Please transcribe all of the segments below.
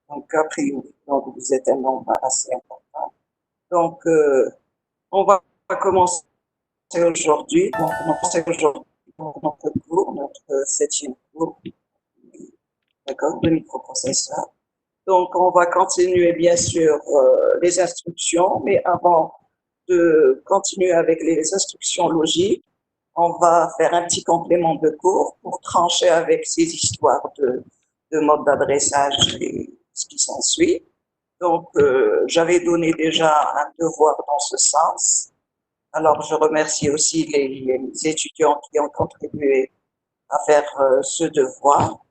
Donc, a priori, donc vous êtes un nombre assez important. Donc, on va commencer aujourd'hui. Donc, on va commencer aujourd'hui notre cours, notre septième cours, d'accord, de microprocesseurs. Donc, on va continuer bien sûr les instructions, mais avant de continuer avec les instructions logiques, on va faire un petit complément de cours pour trancher avec ces histoires de mode d'adressage et ce qui s'ensuit. Donc, j'avais donné déjà un devoir dans ce sens. Alors, je remercie aussi les étudiants qui ont contribué à faire ce devoir.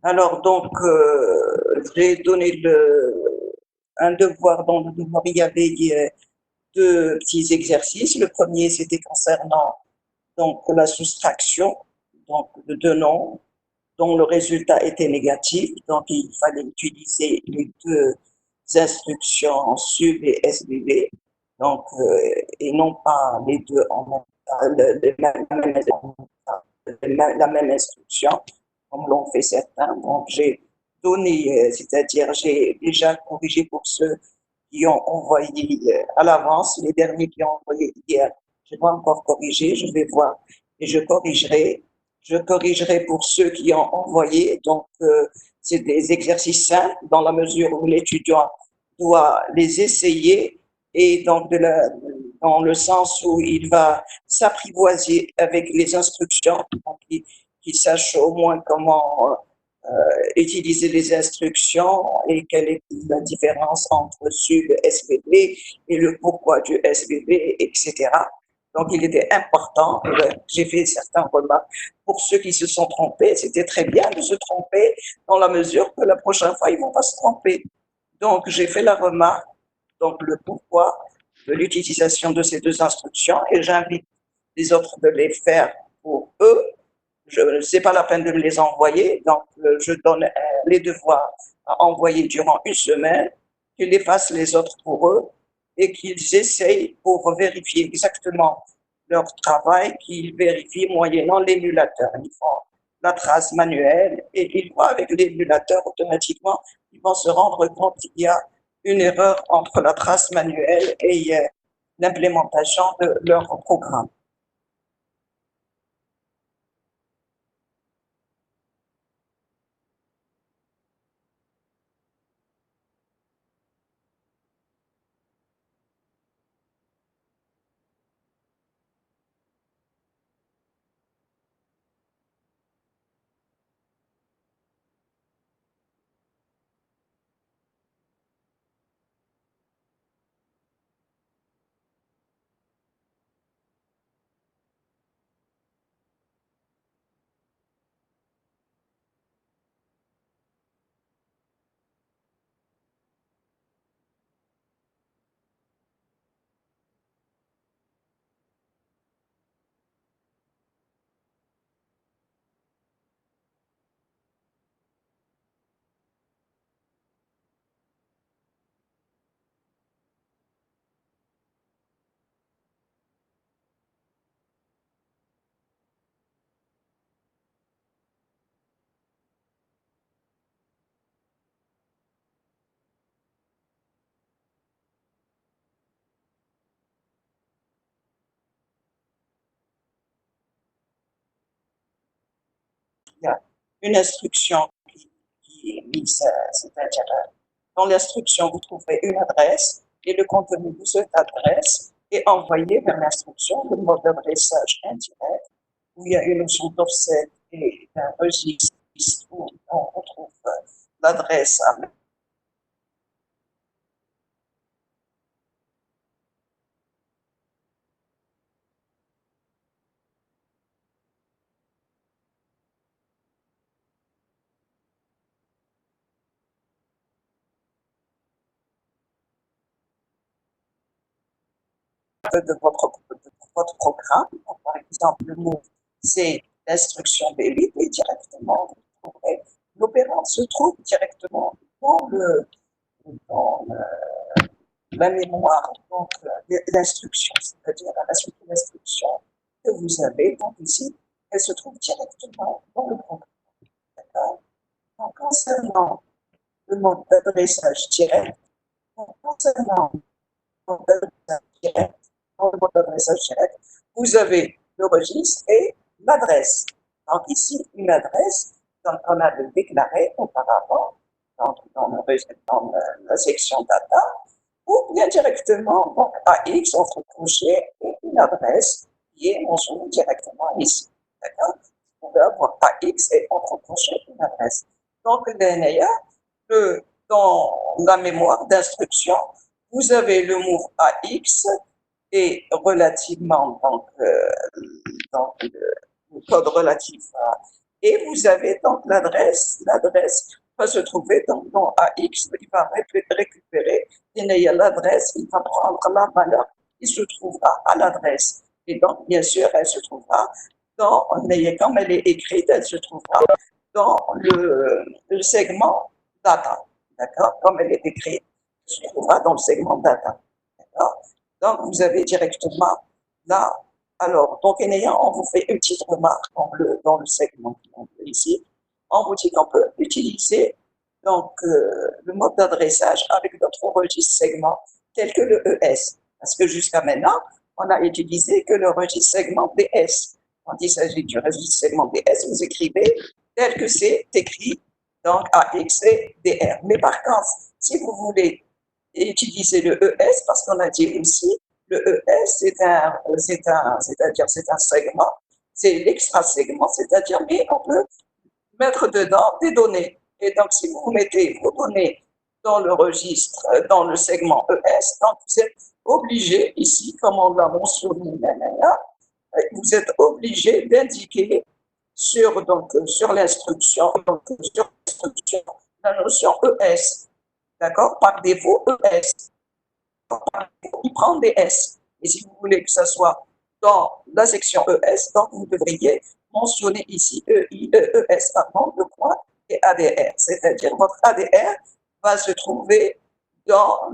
Alors, donc, j'ai donné un devoir. Dans le devoir, il y avait deux petits exercices. Le premier, c'était concernant donc la soustraction donc de deux nombres dont le résultat était négatif. Donc, il fallait utiliser les deux instructions sub et SVB, donc, et non pas les deux en même temps, la même instruction, comme l'ont fait certains. Donc, j'ai donné, c'est-à-dire j'ai déjà corrigé pour ceux qui ont envoyé à l'avance, les derniers qui ont envoyé hier. Je n'ai pas encore corrigé, je vais voir et je corrigerai. Je corrigerai pour ceux qui ont envoyé. Donc, c'est des exercices simples dans la mesure où l'étudiant doit les essayer et donc dans le sens où il va s'apprivoiser avec les instructions, donc qu'il sache au moins comment utiliser les instructions et quelle est la différence entre sub SVB et le pourquoi du SVB, etc. Donc, il était important, j'ai fait certaines remarques. Pour ceux qui se sont trompés, c'était très bien de se tromper dans la mesure que la prochaine fois, ils ne vont pas se tromper. Donc, j'ai fait la remarque, donc le pourquoi de l'utilisation de ces deux instructions et j'invite les autres de les faire pour eux. C'est pas la peine de me les envoyer, donc je donne les devoirs à envoyer durant une semaine, qu'ils les fassent les autres pour eux et qu'ils essayent pour vérifier exactement leur travail, qu'ils vérifient moyennant l'émulateur. Ils font la trace manuelle et ils voient avec l'émulateur automatiquement, ils vont se rendre compte qu'il y a une erreur entre la trace manuelle et l'implémentation de leur programme. Il y a une instruction qui est mise, c'est-à-dire dans l'instruction, vous trouverez une adresse et le contenu de cette adresse est envoyé vers l'instruction, le mode d'adressage indirect, où il y a une notion d'offset et un registre où on retrouve l'adresse à de votre programme. Donc, par exemple, le mot, c'est l'instruction B8 et directement, vous trouverez l'opérande se trouve directement dans la mémoire, donc l'instruction, c'est-à-dire la suite de l'instruction que vous avez. Donc ici, elle se trouve directement dans le programme. D'accord. concernant le mode d'adressage direct, concernant le mode d'adressage direct, dans le mode d'adressage direct, vous avez le registre et l'adresse. Donc ici, une adresse, donc on a déclaré auparavant dans la section data, ou bien directement donc, AX entre crochets et une adresse qui est mentionnée directement ici. D'accord? Vous pouvez avoir AX et entre crochets une adresse. Donc, dans la mémoire d'instruction, vous avez le move AX et relativement donc le code relatif à, et vous avez donc l'adresse va se trouver dans AX, il va récupérer l'adresse, il va prendre la valeur qui se trouvera à l'adresse. Et donc, bien sûr, elle se trouvera comme elle est écrite, elle se trouvera dans le segment data. D'accord? Comme elle est écrite, elle se trouvera dans le segment data. D'accord? Donc, vous avez directement là. Alors, donc, on vous fait une petite remarque dans le segment ici. On vous dit qu'on peut utiliser donc, le mode d'adressage avec d'autres registres segments tels que le ES. Parce que jusqu'à maintenant, on a utilisé que le registre segment DS. Quand il s'agit du registre segment DS, vous écrivez tel que c'est écrit, donc AX et DR. Mais par contre, si vous voulez utiliser le ES, parce qu'on a dit aussi, le ES, c'est-à-dire c'est un segment, c'est l'extra-segment, c'est-à-dire, mais on peut mettre dedans des données. Et donc, si vous mettez vos données dans le registre, dans le segment ES, donc vous êtes obligé, ici, comme on l'a mentionné, vous êtes obligé d'indiquer sur l'instruction, la notion ES, d'accord, par défaut ES. Il prend des S. Et si vous voulez que ça soit dans la section ES, donc vous devriez mentionner ici ES avant le point et ADR. C'est-à-dire votre ADR va se trouver dans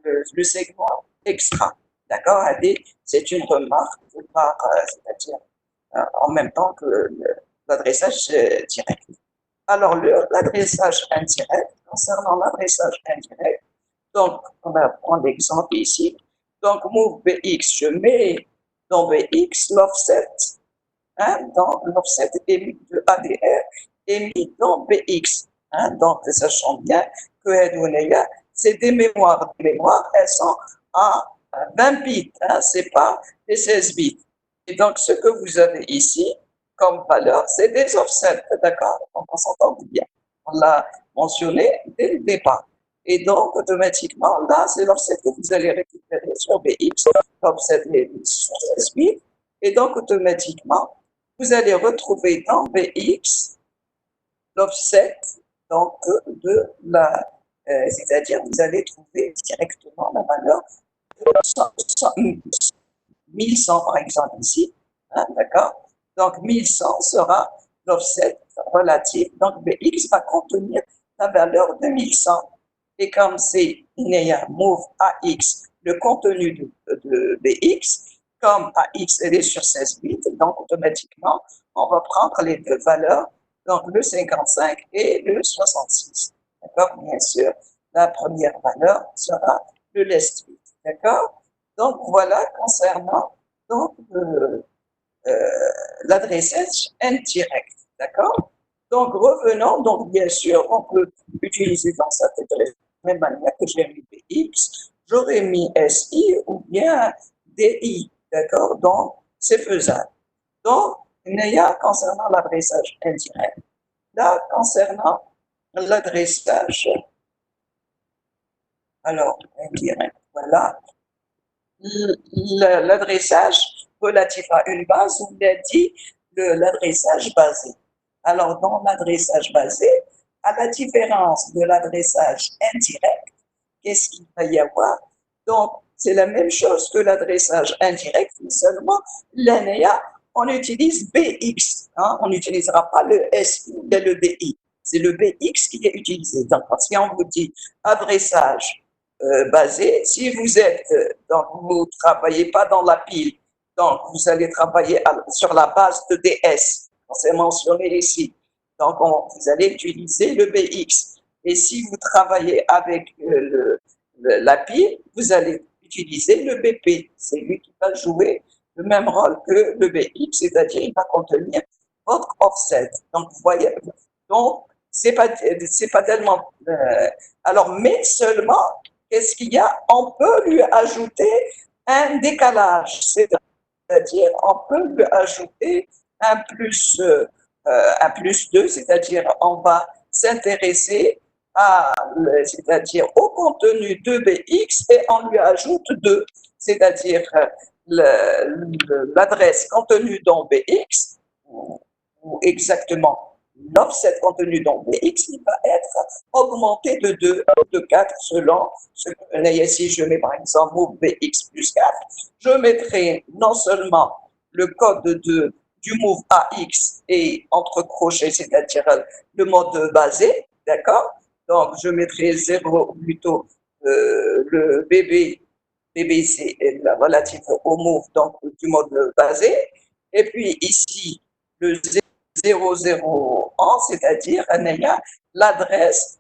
le segment extra. D'accord? C'est une remarque, c'est-à-dire en même temps que l'adressage direct. Alors, l'adressage indirect, concernant l'adressage indirect, donc, on va prendre l'exemple ici. Donc, move BX, je mets dans BX l'offset, dans l'offset de ADR est mis dans BX. Donc, sachant bien que c'est des mémoires. Les mémoires, elles sont à 20 bits, c'est pas des 16 bits. Et donc, ce que vous avez ici comme valeur, c'est des offsets, d'accord? Donc, on s'entend bien. On l'a mentionné dès le départ. Et donc, automatiquement, là, c'est l'offset que vous allez récupérer sur BX, l'offset est sur 16 bits. Et donc, automatiquement, vous allez retrouver dans BX l'offset donc c'est-à-dire vous allez trouver directement la valeur de 1100 par exemple ici, d'accord? Donc 1100 sera l'offset relatif, donc BX va contenir la valeur de 1100. Et comme c'est linéaire move AX, le contenu de BX, comme AX elle est sur 16 bits, donc automatiquement, on va prendre les deux valeurs, donc le 55 et le 66. D'accord? Bien sûr, la première valeur sera le last bit. D'accord? Donc voilà concernant donc, l'adressage indirect. D'accord? Donc revenons, donc bien sûr, on peut utiliser dans cette adresse de la même manière que j'ai mis BX, j'aurais mis SI ou bien DI. D'accord? Donc c'est faisable. Donc, il y a concernant l'adressage indirect. Là, concernant l'adressage, alors, indirect, voilà. L'adressage relatif à une base, on a dit l'adressage basé. Alors, dans l'adressage basé, à la différence de l'adressage indirect, qu'est-ce qu'il va y avoir? Donc, c'est la même chose que l'adressage indirect, mais seulement l'ANEA, on utilise BX. On n'utilisera pas le SI ou le DI. C'est le BX qui est utilisé. Donc, si on vous dit adressage basé, si vous êtes, donc vous ne travaillez pas dans la pile, donc vous allez travailler sur la base de DS. C'est mentionné ici. Donc, vous allez utiliser le BX. Et si vous travaillez avec la pile, vous allez utiliser le BP. C'est lui qui va jouer le même rôle que le BX, c'est-à-dire il va contenir votre offset. Donc, vous voyez, donc, c'est pas tellement. Alors, mais seulement, qu'est-ce qu'il y a? On peut lui ajouter un décalage, c'est-à-dire on peut lui ajouter un plus, un plus 2, c'est-à-dire on va s'intéresser c'est-à-dire au contenu de BX et on lui ajoute 2, c'est-à-dire l'adresse contenue dans BX, ou exactement l'offset contenu dans BX, il va être augmenté de 2 ou de 4 selon ce que ici je mets par exemple move BX plus 4, je mettrai non seulement le code du move AX et entre crochets, c'est-à-dire le mode basé, d'accord? Donc, je mettrai 0 plutôt le BBC relatif au move, donc du mode basé. Et puis ici, le 0011, c'est-à-dire l'adresse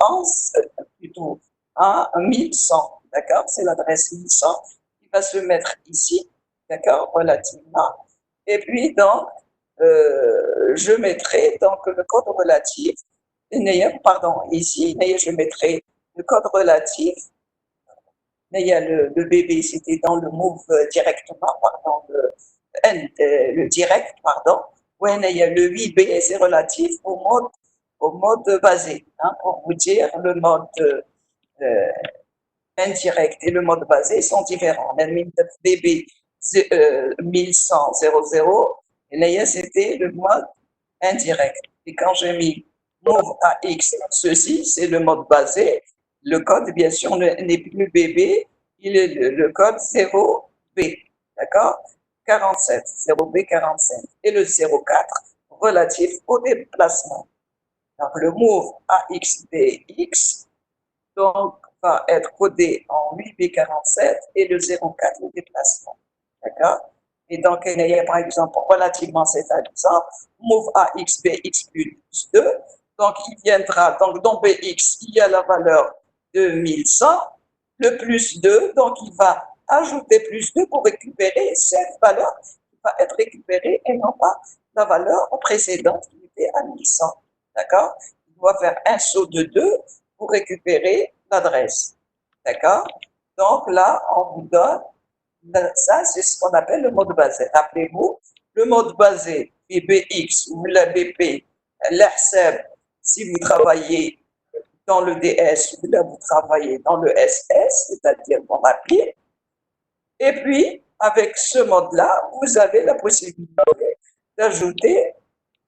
plutôt à 1100, d'accord? C'est l'adresse 1100 qui va se mettre ici, d'accord? Relativement. Et puis, donc, je mettrai donc le code relatif, pardon, ici, je mettrai le code relatif, le bébé, c'était dans le move directement, pardon, le direct, pardon, où il y a le 8B, c'est relatif au mode basé, hein, pour vous dire, le mode euh, indirect et le mode basé sont différents. Le BB 1100 et là, c'était le mode indirect. Et quand j'ai mis move AX, ceci, c'est le mode basé. Le code, bien sûr, n'est plus BB, il est le code 0B, d'accord? 47, 0B45. Et le 04, relatif au déplacement. Donc, le move AXBX, donc, va être codé en 8B47 et le 04, le déplacement. D'accord? Et donc, il y a par exemple, relativement cet exemple, move AX BX plus 2. Donc, il viendra, donc dans BX, il y a la valeur de 1100, le plus 2, donc il va ajouter plus 2 pour récupérer cette valeur qui va être récupérée et non pas la valeur précédente qui était à 1100. D'accord? Il doit faire un saut de 2 pour récupérer l'adresse. D'accord? Donc là, on vous donne, ça c'est ce qu'on appelle le mode basé. Rappelez-vous, le mode basé, BX ou la BP, l'ERSEB, si vous travaillez dans le DS, ou là vous travaillez dans le SS, c'est-à-dire dans la pile. Et puis, avec ce mode-là, vous avez la possibilité d'ajouter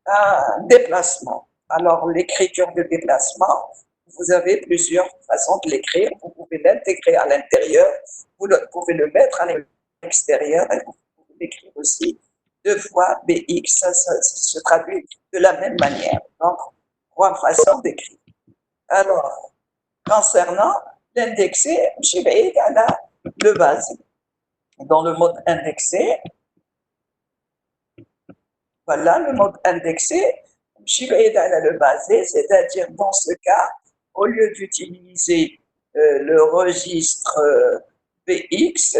un déplacement. Alors, l'écriture de déplacement, vous avez plusieurs façons de l'écrire. Vous pouvez l'intégrer à l'intérieur, vous pouvez le mettre à l'extérieur et vous pouvez l'écrire aussi 2 fois BX. Ça se traduit de la même manière. Donc, 3 façons d'écrire. Alors, concernant l'indexé, je vais à le base. Dans le mode indexé, voilà le mode indexé. Je vais dans le basé, c'est-à-dire dans ce cas, au lieu d'utiliser le registre BX,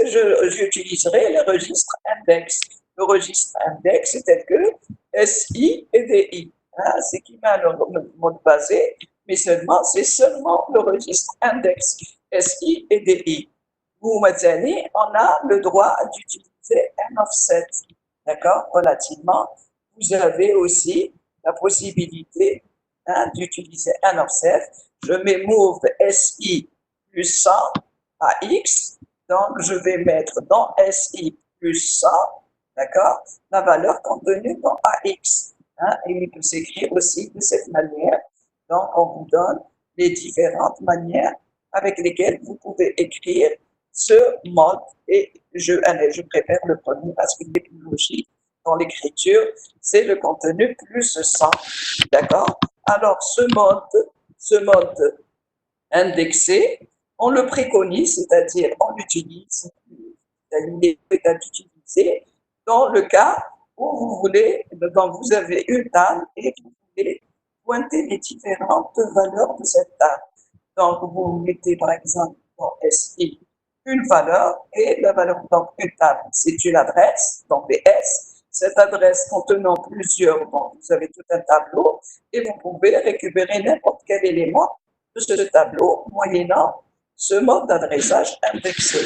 j'utiliserai le registre index. Le registre index, c'est tel que SI et DI. Hein, c'est qui met le mode basé, mais c'est seulement le registre index, SI et DI. Vous, maintenant, on a le droit d'utiliser un offset, d'accord, relativement. Vous avez aussi la possibilité d'utiliser un offset. Je mets move SI plus 100 à X, donc je vais mettre dans SI plus 100, d'accord, la valeur contenue dans AX. Hein, et il peut s'écrire aussi de cette manière. Donc, on vous donne les différentes manières avec lesquelles vous pouvez écrire ce mode. Et je préfère le premier parce qu'il est plus logique dans l'écriture, c'est le contenu plus 100. D'accord? Alors, ce mode indexé, on le préconise, c'est-à-dire on l'utilise, il est utilisé dans le cas où vous voulez, donc vous avez une table et vous voulez pointer les différentes valeurs de cette table. Donc, vous mettez par exemple dans SI une valeur et la valeur, donc une table, c'est une adresse, donc S. Cette adresse contenant plusieurs, donc vous avez tout un tableau et vous pouvez récupérer n'importe quel élément de ce tableau moyennant ce mode d'adressage indexé.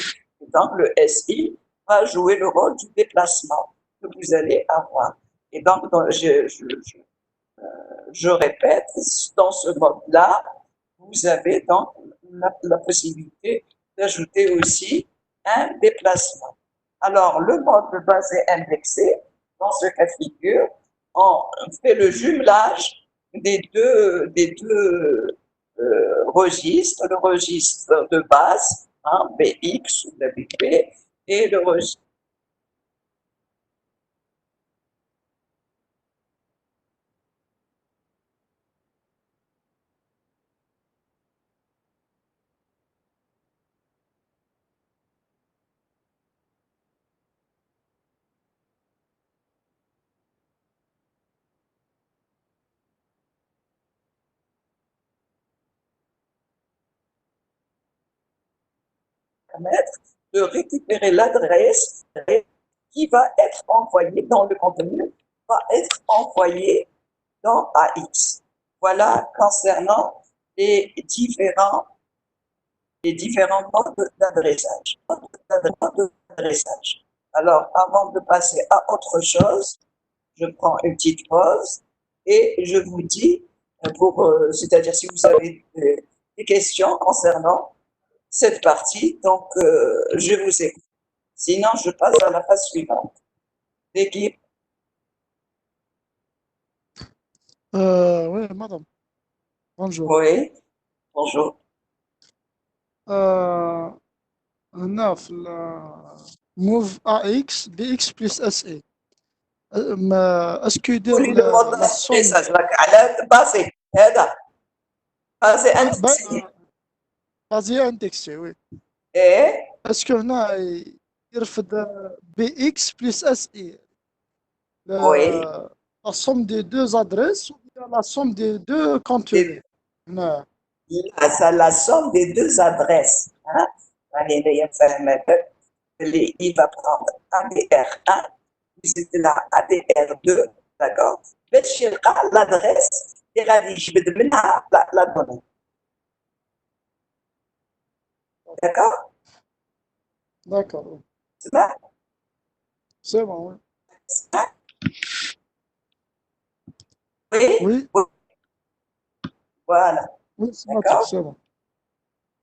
Donc, le SI va jouer le rôle du déplacement que vous allez avoir. Et donc, je répète, dans ce mode-là, vous avez donc la possibilité d'ajouter aussi un déplacement. Alors, le mode basé indexé, dans ce cas de figure, on fait le jumelage des deux registres, le registre de base, hein, BX ou WP, et le registre de récupérer l'adresse qui va être envoyée dans le contenu, va être envoyée dans AX. Voilà concernant les différents modes d'adressage. Alors, avant de passer à autre chose, je prends une petite pause et je vous dis, c'est-à-dire si vous avez des questions concernant cette partie, donc je vous écoute. Sinon, je passe à la phase suivante. L'équipe, Oui, madame. Bonjour. oui, bonjour. Euh, هنا في move AX BX plus SE. اسكو يدير قولي le mode la somme d'adressage, على باسي هذا باسي اندكسي بازي اندكسي وي. ايه اسكو هنا يرفد BX plus SE وي la somme des deux adresses ou bien la somme des deux contenus هنا. c'est la somme des deux adresses. Hein? Allez, il va prendre ADR1, puis là ADR2, d'accord? L'adresse et la donnée. D'accord? D'accord, oui. C'est ça? C'est bon, oui. Hein? Oui? Oui, Oui. Voilà. oui, c'est noté, D'accord? c'est bon.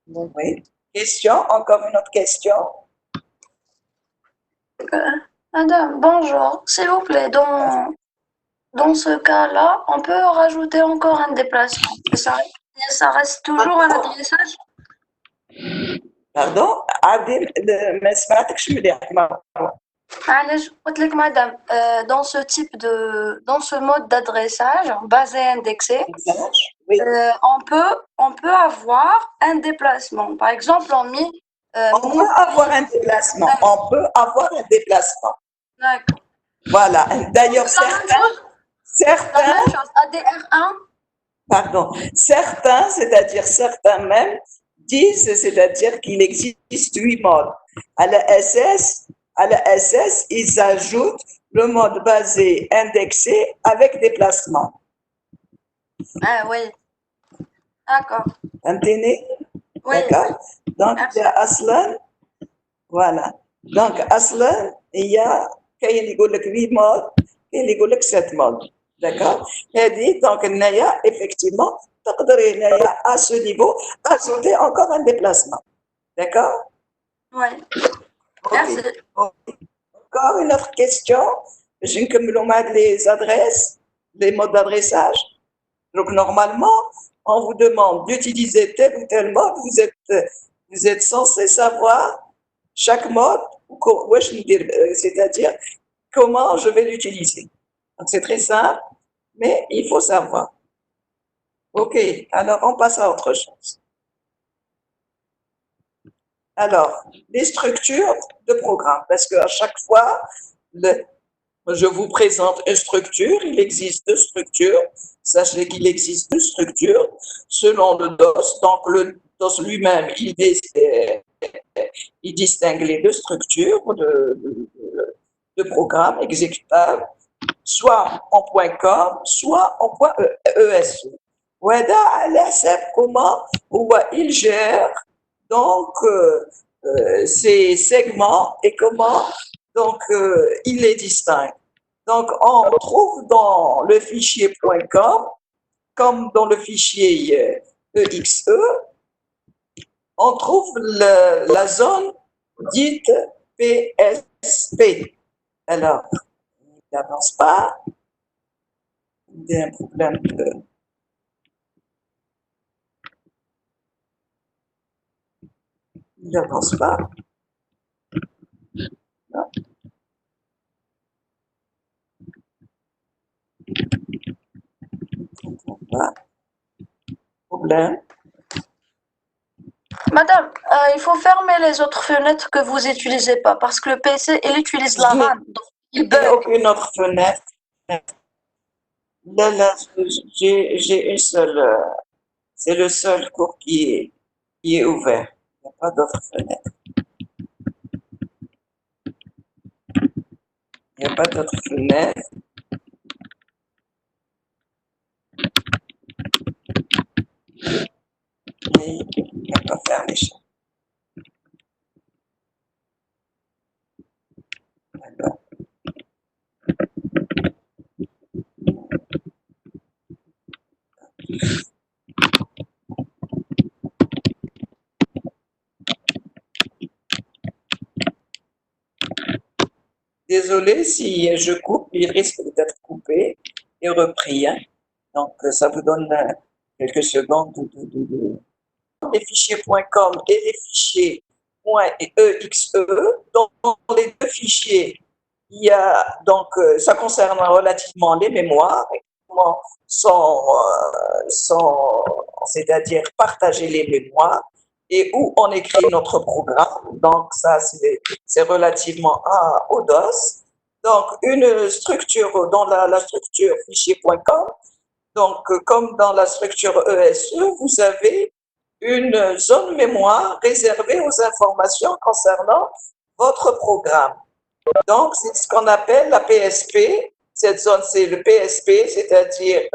D'accord. Oui. Question? Encore une autre question? Madame, bonjour. S'il vous plaît, dans ce cas-là, on peut rajouter encore un déplacement. Ça reste toujours un adressage. Pardon? عادي ما سمعتكش مليح. معلش قلت لك madame, dans ce mode d'adressage basé indexé, Oui. on peut avoir un déplacement. Par exemple, on met On peut avoir un déplacement. On peut avoir un déplacement. D'accord. Voilà. D'ailleurs, La certains, même chose, ADR1. pardon, certains, c'est-à-dire certains même, disent, c'est-à-dire qu'il existe 8 modes. À la SS, ils ajoutent le mode basé indexé avec déplacement. Ah oui. D'accord. Entendez? Oui. D'accord? Donc, Merci. il y a Aslan. Voilà. Donc, Aslan, il y a كاين اللي يقول لك 8 مود كاين اللي يقول لك 7 مود. D'accord? هذه donc هنايا effectivement تقدري هنايا à ce niveau ajouter encore un déplacement. D'accord? Oui. Merci. Okay. Encore une autre question. Je نكملوا معاك les adresses, les modes d'adressage. Donc, normalement, on vous demande d'utiliser tel ou tel mode. Vous êtes censé savoir chaque mode, c'est-à-dire comment je vais l'utiliser. Donc, c'est très simple, mais il faut savoir. OK, alors on passe à autre chose. Alors, les structures de programme, parce qu'à chaque fois, Je vous présente une structure. Il existe deux structures. Sachez qu'il existe deux structures selon le DOS. Donc, le DOS lui-même, il distingue les deux structures de programmes exécutables, soit en .com, soit en .esu. وهذا على حسب comment il gère donc ces segments et comment donc il les distingue. Donc on trouve dans le fichier .com comme dans le fichier exe, on trouve la zone dite PSP. Alors, il n'avance pas. Il y a un problème de... Il n'avance pas. Non. Pas. Problème. Madame, il faut fermer les autres fenêtres que vous n'utilisez pas parce que le PC, il utilise la RAM, donc il Il n'y a bug. aucune autre fenêtre. Là, j'ai une seule. C'est le seul cours qui est ouvert. Il n'y a pas d'autre fenêtre. Il n'y a pas d'autre fenêtre. Et il n'y a pas fermé. D'accord. Désolé si je coupe, il risque d'être coupé et repris. Hein. Donc, ça vous donne quelques secondes les fichiers .com et les fichiers .exe. Dans les deux fichiers, il y a donc ça concerne relativement les mémoires, comment c'est-à-dire partager les mémoires et où on écrit notre programme. Donc ça c'est relativement au DOS. Donc une structure dans la structure fichier.com. Donc comme dans la structure ESE, vous avez une zone mémoire réservée aux informations concernant votre programme. Donc, c'est ce qu'on appelle la PSP. Cette zone, c'est le PSP, c'est-à-dire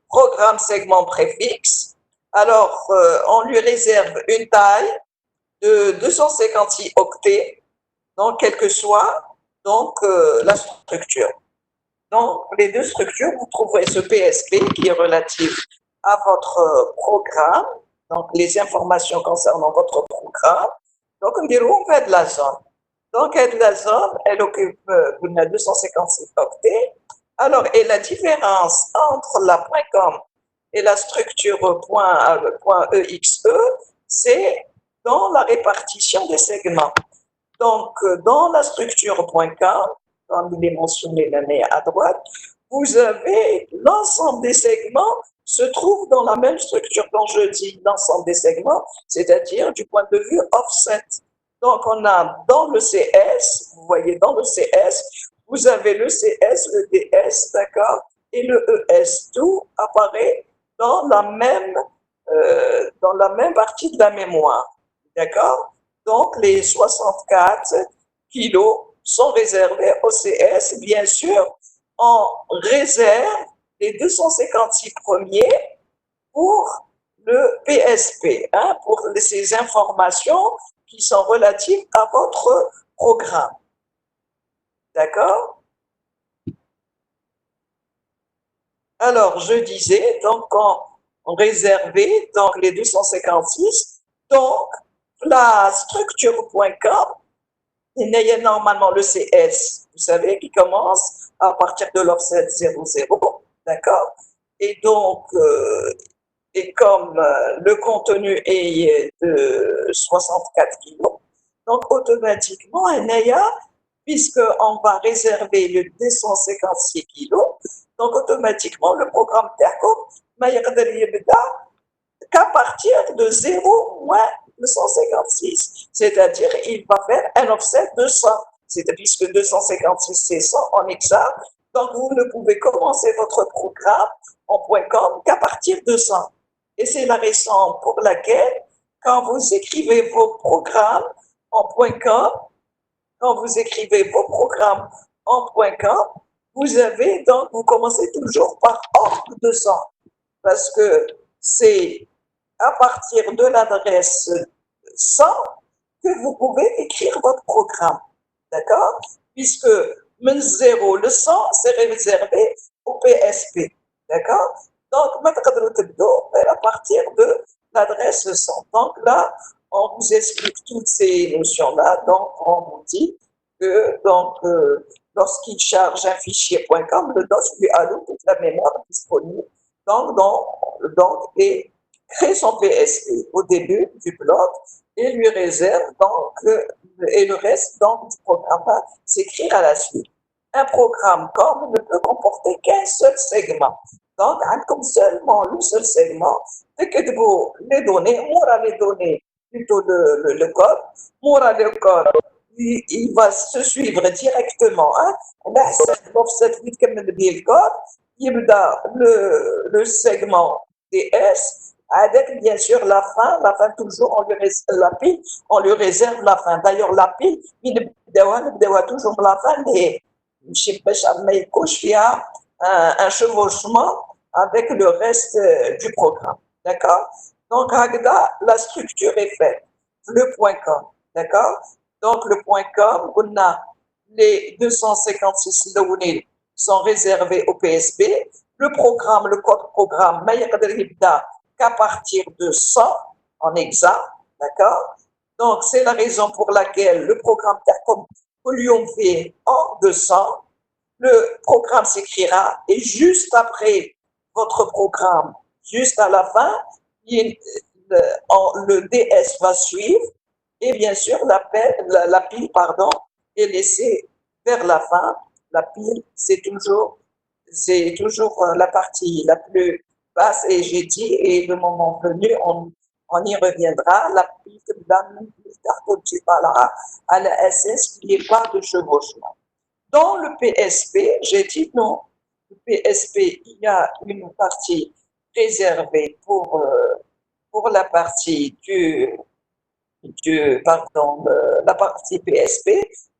programme segment préfixe. Alors, on lui réserve une taille de 256 octets, donc quelle que soit donc, la structure. Donc, les deux structures, vous trouverez ce PSP qui est relatif à votre programme, donc les informations concernant votre programme. Donc, on fait de la zone. Donc, la zone, elle occupe 256 octets. Alors, et la différence entre la .com et la structure .exe, c'est dans la répartition des segments. Donc, dans la structure .com, comme il est mentionné l'année à droite, vous avez l'ensemble des segments se trouve dans la même structure dont je dis l'ensemble des segments, c'est-à-dire du point de vue offset. Donc, on a dans le CS, vous voyez dans le CS, vous avez le CS, le DS, d'accord, et le ES. Tout apparaît dans la même partie de la mémoire, d'accord. Donc, les 64 kilos sont réservés au CS. Bien sûr, on réserve les 256 premiers pour le PSP, hein, pour ces informations qui sont relatives à votre programme. D'accord? Alors, je disais, donc, on réservait donc, les 256, donc, la structure.com, il y a normalement le CS, vous savez, qui commence à partir de l'offset 00, d'accord? Et donc, et comme le contenu est de 64 kilos, donc automatiquement, puisqu'on va réserver le 256 kilos, donc automatiquement, le programme TERCOM, qu'à partir de 0 moins 256, c'est-à-dire il va faire un offset de 100. c'est puisque 256 c'est 100 en hexa, donc vous ne pouvez commencer votre programme en .com qu'à partir de 100. Et c'est la raison pour laquelle, quand vous écrivez vos programmes en .com, quand vous écrivez vos programmes en .com, vous commencez toujours par ordre de 100, parce que c'est à partir de l'adresse 100 que vous pouvez écrire votre programme, d'accord? Puisque le 0, le 100, c'est réservé au PSP, d'accord? Donc, à partir de l'adresse 100. Donc là, on vous explique toutes ces notions-là. Donc, on vous dit que lorsqu'il charge un fichier .com, le DOS lui alloue toute la mémoire disponible et crée son PSP au début du bloc et lui réserve et le reste du programme va s'écrire à la suite. Un programme COM ne peut comporter qu'un seul segment. Donc, comme seulement le seul segment, c'est que les données, plutôt le code, le code, il va se suivre directement. L'offset le code, il a le segment DS, avec bien sûr la fin toujours, la pile, on lui réserve la fin. D'ailleurs, la pile, il doit toujours la fin, mais je ne sais pas, mais il y a un chevauchement avec le reste du programme. D'accord? Donc, la structure est faite. Le .com. D'accord? Donc, le .com, on a les 256 données sont réservées au PSP. Le programme, le code programme, mais il qu'à partir de 100 en hexa, d'accord? Donc, c'est la raison pour laquelle le programme Tercom fait hors de 100, le programme s'écrira et juste après votre programme, juste à la fin, le DS va suivre et bien sûr la pile est laissée vers la fin. La pile, c'est toujours la partie la plus basse et j'ai dit, et le moment venu, on y reviendra. La pile à la SS, il n'y ait pas de chevauchement. Dans le PSP, j'ai dit non. Le PSP, il y a une partie réservée pour la partie la partie PSP.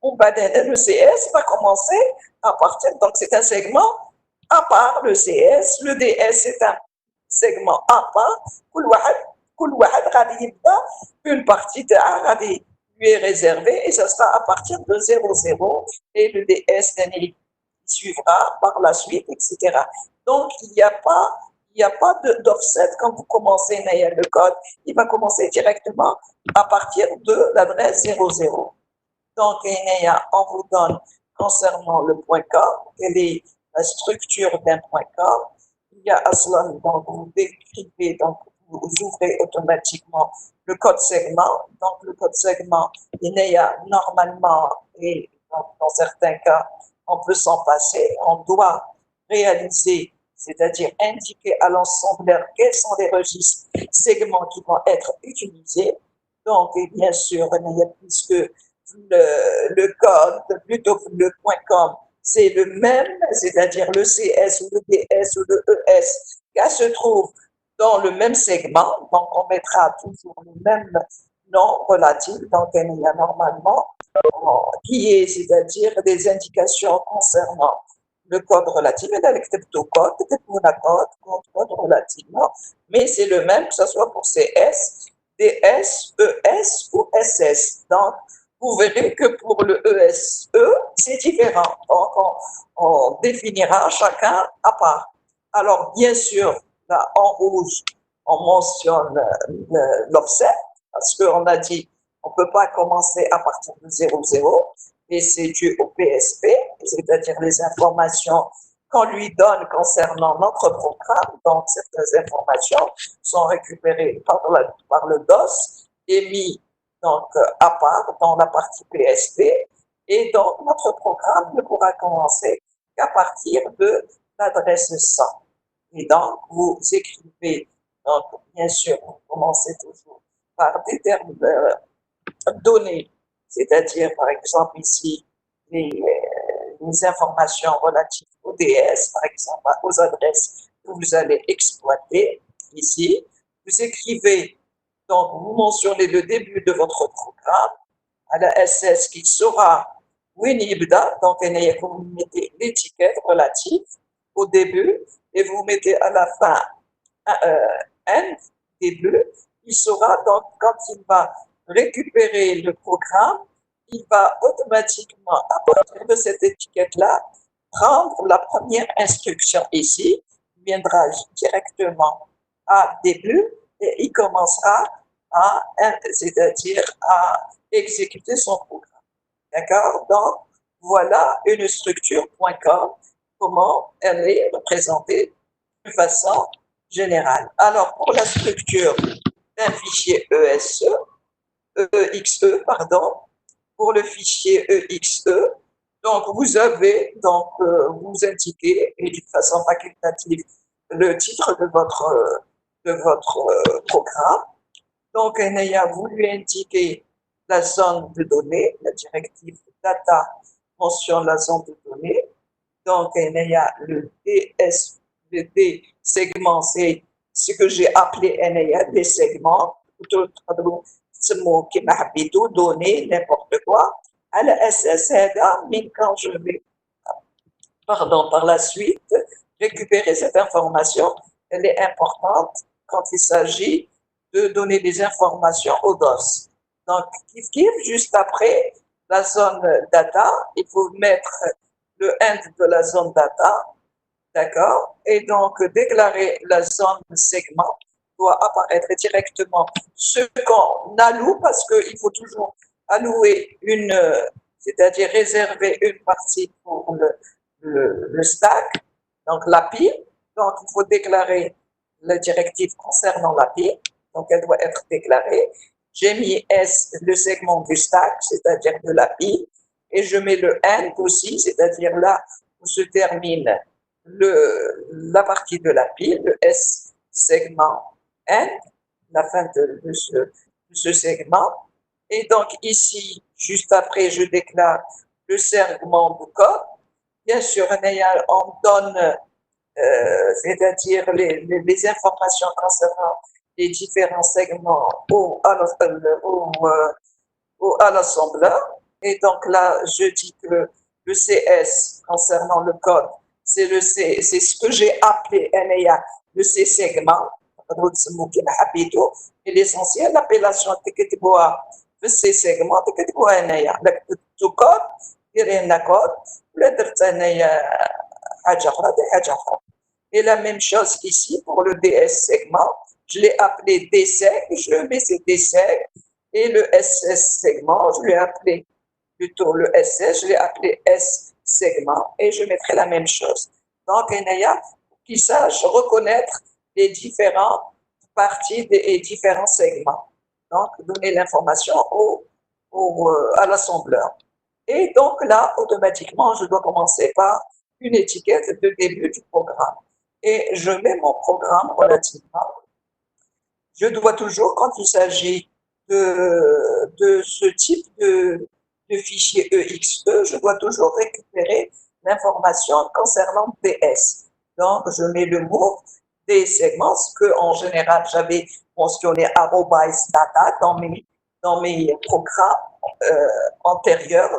Le CS va commencer à partir, donc c'est un segment à part le CS. Le DS, c'est un segment à part. Une partie de lui est réservée et ça sera à partir de 00 et le DS suivra par la suite, etc. Donc, il n'y a pas d'offset quand vous commencez le code. Il va commencer directement à partir de l'adresse 00. Donc, on vous donne concernant le .com, quelle est la structure d'un .com. Il y a Aslan, donc vous décrivez, donc vous ouvrez automatiquement le code segment. Donc, le code segment, il y a normalement, et dans certains cas, on peut s'en passer, on doit réaliser, c'est-à-dire indiquer à l'ensembleur quels sont les registres segments qui vont être utilisés. Donc, et bien sûr, puisque le code, plutôt le .com, c'est le même, c'est-à-dire le CS ou le DS ou le ES, qui se trouve dans le même segment. Donc, on mettra toujours le même nom relatif. Donc, il y a normalement qui est, c'est-à-dire des indications concernant le code relatif, code relativement, mais c'est le même que ce soit pour CS, DS, ES ou SS. Donc, vous verrez que pour le ESE, c'est différent. Donc, on définira chacun à part. Alors, bien sûr, là, en rouge, on mentionne l'offset, parce qu'on a dit on ne peut pas commencer à partir de 00, et c'est dû au PSP, c'est-à-dire les informations qu'on lui donne concernant notre programme. Donc, certaines informations sont récupérées par le DOS et mis donc, à part dans la partie PSP. Et donc, notre programme ne pourra commencer qu'à partir de l'adresse 100. Et donc, vous écrivez, donc, bien sûr, vous commencez toujours par données, c'est-à-dire, par exemple, ici, les informations relatives aux DS, par exemple, aux adresses que vous allez exploiter ici. Vous écrivez, donc vous mentionnez le début de votre programme, à la SS qui sera Winibda, donc vous mettez l'étiquette relative au début et vous mettez à la fin N, début. Il saura donc quand il va récupérer le programme, il va automatiquement, à partir de cette étiquette-là, prendre la première instruction ici, il viendra directement à début et il commencera c'est-à-dire à exécuter son programme. D'accord? Donc, voilà une structure.com, comment elle est représentée de façon générale. Alors, pour la structure d'un fichier EXE, pardon, pour le fichier EXE, donc vous avez, donc vous indiquez, et d'une façon facultative, le titre de votre programme. Donc, vous lui indiquez la zone de données, la directive data mentionne la zone de données. Donc, le DS, le D segment, c'est ce que j'ai appelé des segments, données, n'importe quoi. À la SS, mais quand je vais, par la suite, récupérer cette information, elle est importante quand il s'agit de donner des informations au DOS. Donc, juste après la zone data, il faut mettre le end de la zone data, d'accord? Et donc, déclarer la zone segment doit apparaître directement ce qu'on alloue, parce qu'il faut toujours allouer c'est-à-dire réserver une partie pour le stack, donc l'API. Donc, il faut déclarer la directive concernant l'API. Donc, elle doit être déclarée. J'ai mis S, le segment du stack, c'est-à-dire de l'API, et je mets le end aussi, c'est-à-dire là où se termine la partie de l'API, le S segment end, la fin de ce segment. Et donc ici, juste après, je déclare le segment du code. Bien sûr, on donne c'est-à-dire les informations concernant les différents segments à l'assembleur. Et donc là, je dis que le CS concernant le code, c'est ce que j'ai appelé le C segment. Et l'essentiel, l'appellation de C segment, tout code, il y a un code, et la même chose ici pour le DS segment. Je l'ai appelé DSEG, je mets ces DSEG. Et le SS segment, je l'ai appelé plutôt le SS, je l'ai appelé S segment. Et je mettrai la même chose. Donc, pour qu'il sache reconnaître les différentes parties et différents segments. Donc, donner l'information à l'assembleur. Et donc là, automatiquement, je dois commencer par une étiquette de début du programme. Et je mets mon programme relativement. Je dois toujours, quand il s'agit de ce type de fichier EXE, je dois toujours récupérer l'information concernant DS. Donc, je mets le mot des segments, ce que en général j'avais mentionné @data dans mes programmes antérieurs.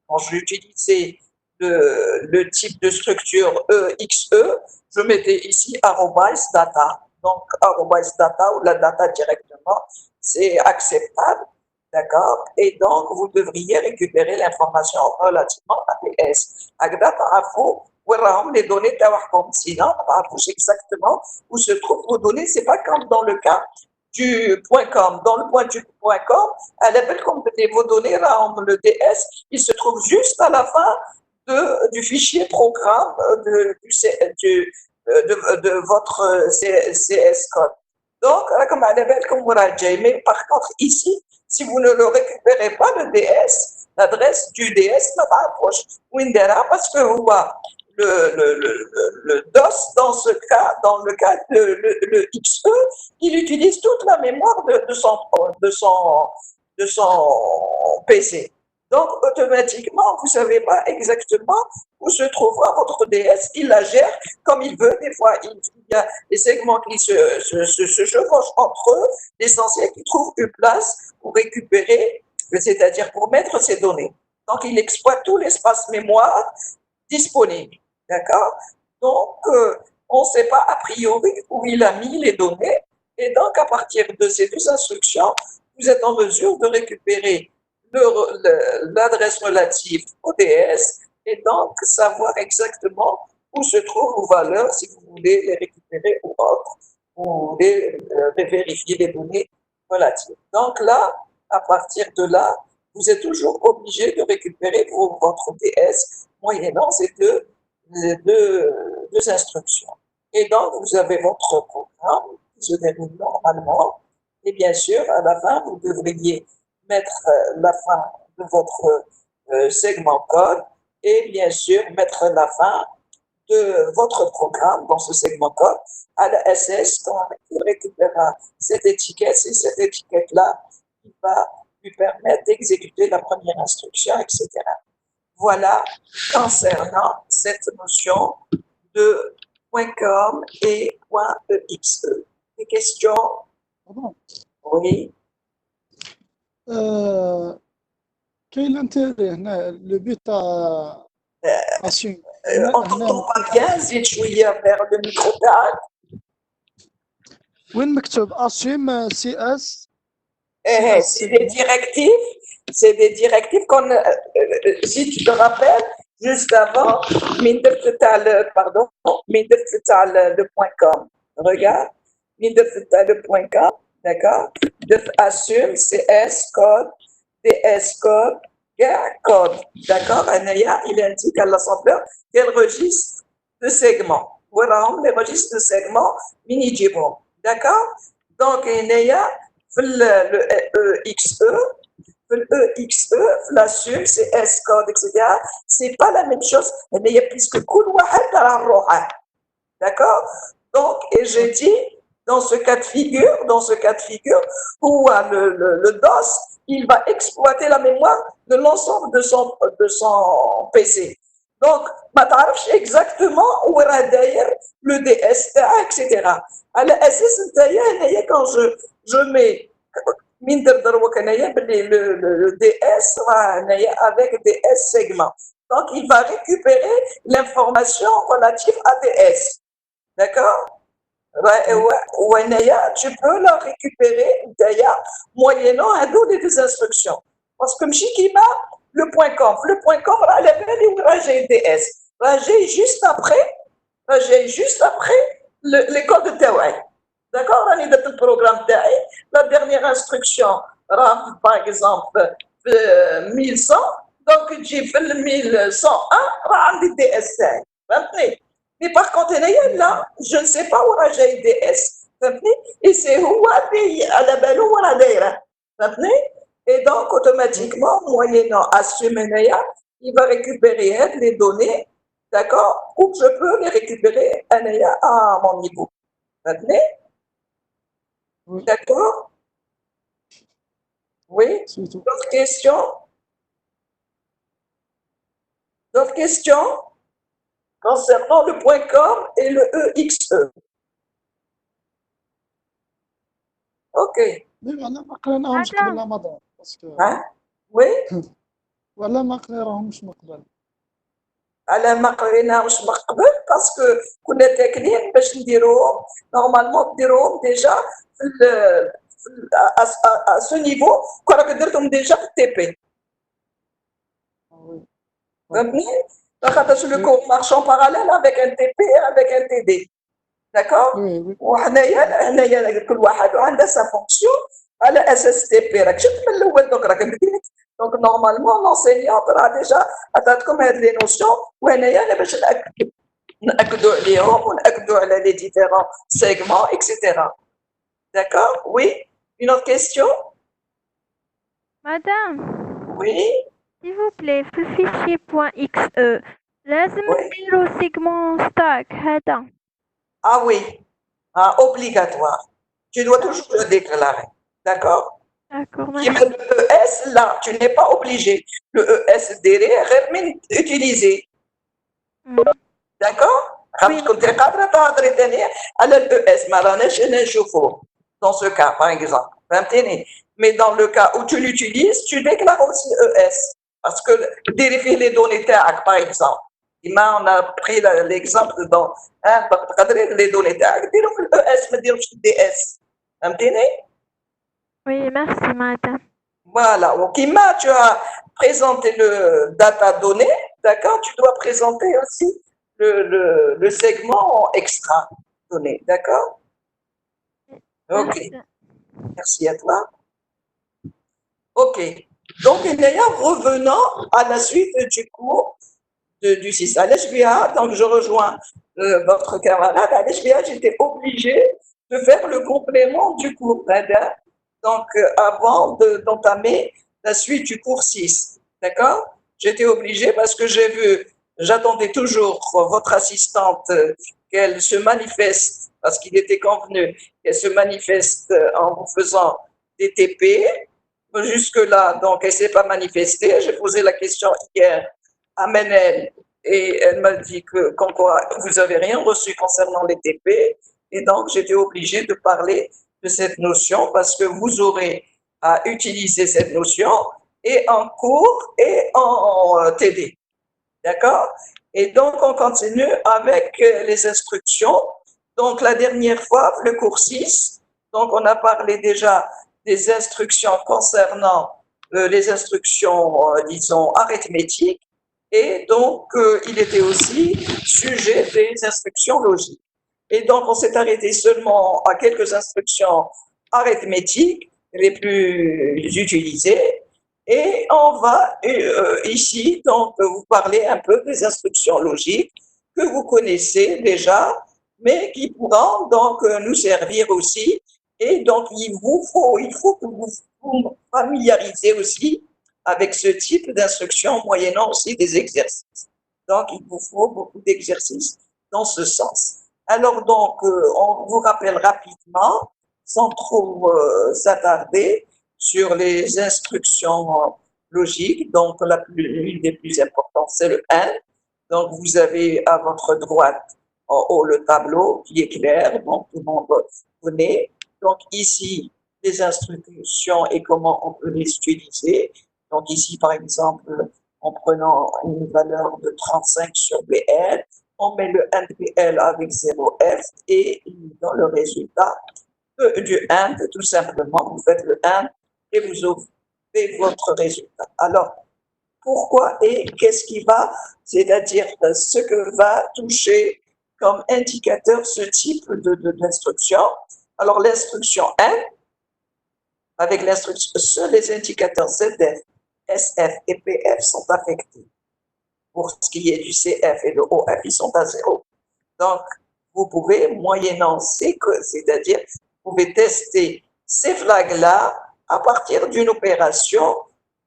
Quand j'utilisais le type de structure EXE, je mettais ici @data. Donc, @data ou la data directement, c'est acceptable. D'accord? Et donc, vous devriez récupérer l'information relativement à DS. Les données sinon, exactement où se trouvent vos données. C'est pas comme dans le cas du .com. Dans le point du .com, à l'appel comme vos données, le DS, il se trouve juste à la fin du fichier programme de votre CS code. Donc, comme mais par contre, ici, si vous ne le récupérez pas, le DS, l'adresse du DS ne va approche Windera parce que le DOS, dans le cas le XE, il utilise toute la mémoire de son PC. Donc, automatiquement, vous ne savez pas exactement où se trouvera votre DS. Il la gère comme il veut. Des fois, il y a des segments qui se chevauchent entre eux. L'essentiel qu'il trouve une place pour récupérer, c'est-à-dire pour mettre ses données. Donc, il exploite tout l'espace mémoire disponible. D'accord? Donc, on ne sait pas a priori où il a mis les données. Et donc, à partir de ces deux instructions, vous êtes en mesure de récupérer l'adresse relative au DS et donc savoir exactement où se trouvent vos valeurs si vous voulez les récupérer ou autre, ou vérifier les données relatives. Donc là, à partir de là, vous êtes toujours obligé de récupérer votre DS moyennant ces deux instructions. Et donc, vous avez votre programme qui se déroule normalement. Et bien sûr, à la fin, vous devriez mettre la fin de votre segment code et bien sûr mettre la fin de votre programme dans ce segment code à la SS quand il récupérera cette étiquette et cette étiquette-là qui va lui permettre d'exécuter la première instruction, etc. Voilà concernant cette notion de .com et .exe. Des questions? Pardon. Oui. كاين الانتيري هنا لو بيت تاع اسيون On t'entend pas bien, زيد شوية vers le micro تاعك. وين مكتوب اسيوم سي اس C'est des directives qu'on, si tu te rappelles, juste avant, pardon, le point .com. Regarde, le point .com, d'accord? Assume, CS, code, DS, code, code, d'accord? Il indique à l'assembleur quel registre de segments. Voilà, les registres de segments mini-jibon, d'accord? Donc, il y a le EXE, la SUM, c'est S-code, etc. C'est pas la même chose, mais il y a plus que كل واحد ترى روحه. D'accord? Donc, et j'ai dit, dans ce cas de figure, où le DOS, il va exploiter la mémoire de l'ensemble de son PC. Donc, ما تعرفش exactement où est d'ailleurs le DS, etc. À l'ASS, quand je mets le DS avec DS segment. Donc, il va récupérer l'information relative à DS. D'accord? Tu peux la récupérer d'ailleurs moyennant un dos des deux instructions. Parce que le point .com, j'ai DS. J'ai juste après l'école de Tawai. D'accord? Le programme TAI, la dernière instruction, par exemple, 1100, donc j'ai fait le 1101, des DS. Mais par contre, là, je ne sais pas où j'ai DS. Et c'est où à la belle ou à la d'ailleurs. Et donc, automatiquement, moyennant assumer, il va récupérer les données, d'accord? Ou je peux les récupérer à mon niveau. D'accord? Oui? D'autres questions? D'autres questions? Concernant le point .com et le EXE. Ok. ولا ما قريناهمش قبل رمضان باسكو وي ولا ما قريناهمش من قبل على ما قريناهمش من قبل باسكو كنا تاكلين باش نديروهم نورمالمون ديروهم ديجا à ce niveau كنا درتهم ديجا في التي بي فهمتني خاطرش لو كور مارش en parallèle avec un TP et avec un TD. D'accord? وحنايا كل واحد عنده sa fonction على اساس تي بي راك شفت من الاول دوك راك بديت دونك نورمالمون لونسينيون راه ديجا عطاتكم هاد لي نوسيون وهنايا باش ناكدوا عليهم وناكدوا على لي ديفيرون سيغمون اكسيتيرا. D'accord? Oui? Une autre question? Madame, Oui? s'il vous plaît, في fichier .exe لازم نديرو segment stack هذا. Ah oui, obligatoire. Tu dois toujours le déclarer. D'accord? D'accord, Qui merci. met le ES là, tu n'es pas obligé. Le ES derrière, utiliser. Mm. D'accord? Oui, كنت قادرة تهضري تاني على الاو اس ما راناش نشوفوه dans ce cas par exemple فهمتيني mais dans le cas où tu l'utilises tu déclares aussi ES parce que ديري فيه les données تاعك par exemple كيما on a pris l'exemple dans تقدري les données تاعك ديرهم في الاو اس ما ديرهمش في الدي اس فهمتيني oui, merci, madame. voilà وكيما tu as présenté le data données d'accord tu dois présenter aussi le segment extra donné, d'accord? Ok, Merci. merci à toi. Ok, donc revenant à la suite du cours du 6 à l'HBA, donc je rejoins votre camarade à l'HBA, j'étais obligé de faire le complément du cours, donc avant d'entamer la suite du cours 6, d'accord? J'étais obligé parce que j'attendais toujours votre assistante qu'elle se manifeste, parce qu'il était convenu qu'elle se manifeste en vous faisant des TP. Jusque-là, donc elle ne s'est pas manifestée. J'ai posé la question hier à Menel et elle m'a dit que vous n'avez rien reçu concernant les TP. Et donc, j'étais obligée de parler de cette notion parce que vous aurez à utiliser cette notion et en cours et en TD. D'accord? Et donc, on continue avec les instructions. Donc, la dernière fois, le cours 6, donc on a parlé déjà des instructions concernant les instructions, disons, arithmétiques. Et donc, il était aussi sujet des instructions logiques. Et donc, on s'est arrêté seulement à quelques instructions arithmétiques les plus utilisées. Et on va ici donc vous parler un peu des instructions logiques que vous connaissez déjà, mais qui pourront donc nous servir aussi. Et donc il faut que vous vous familiarisez aussi avec ce type d'instruction moyennant aussi des exercices. Donc il vous faut beaucoup d'exercices dans ce sens. Alors donc on vous rappelle rapidement, sans trop s'attarder, sur les instructions logiques. Donc, l'une des plus importantes, c'est le 1. Donc, vous avez à votre droite en haut le tableau qui est clair, donc tout le monde connaît. Donc, ici, les instructions et comment on peut les utiliser. Donc, ici, par exemple, en prenant une valeur de 35 sur BL, on met le 1 de BL avec 0F et dans le résultat du 1, tout simplement, vous faites le 1 et vous ouvrez votre résultat. Alors, pourquoi et qu'est-ce qui va, c'est-à-dire ce que va toucher comme indicateur ce type d'instruction. Alors, l'instruction 1, avec l'instruction, seuls les indicateurs ZF, SF et PF sont affectés. Pour ce qui est du CF et de OF, ils sont à 0. Donc, vous pouvez, moyennant c'est-à-dire, vous pouvez tester ces flags-là à partir d'une opération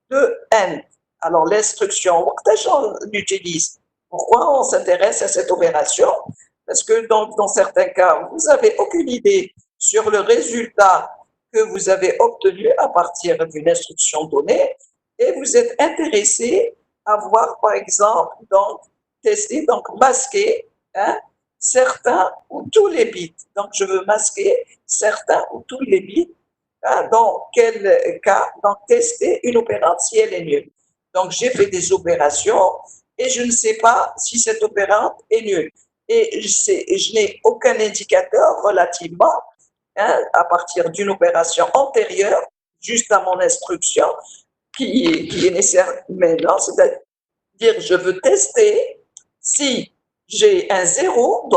de AND. Alors, l'instruction, on l'utilise. Pourquoi on s'intéresse à cette opération? Parce que dans certains cas, vous n'avez aucune idée sur le résultat que vous avez obtenu à partir d'une instruction donnée et vous êtes intéressé à voir, par exemple, donc, tester, donc masquer certains ou tous les bits. Donc, je veux masquer certains ou tous les bits. Dans quel cas? Donc, tester une opérante si elle est nulle. Donc, j'ai fait des opérations et je ne sais pas si cette opérante est nulle. Et je n'ai aucun indicateur relativement à partir d'une opération antérieure, juste à mon instruction, qui est nécessaire maintenant, c'est-à-dire je veux tester si j'ai un 0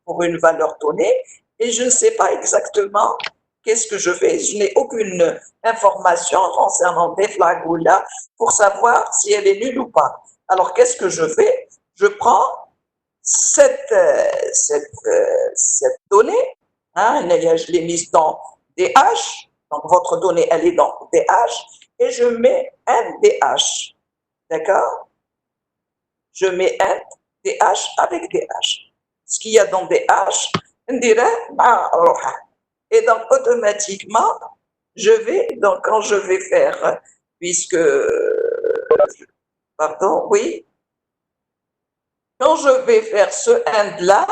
pour une valeur donnée et je ne sais pas exactement qu'est-ce que je fais. Je n'ai aucune information concernant des flags ou là pour savoir si elle est nulle ou pas. Alors, qu'est-ce que je fais? Je prends cette donnée, je l'ai mise dans DH, donc votre donnée, elle est dans DH, et je mets un DH. D'accord? Je mets un DH avec DH. Ce qu'il y a dans DH, on dirait, et donc automatiquement, je vais, donc quand je vais faire, puisque, pardon, oui, quand je vais faire ce AND-là,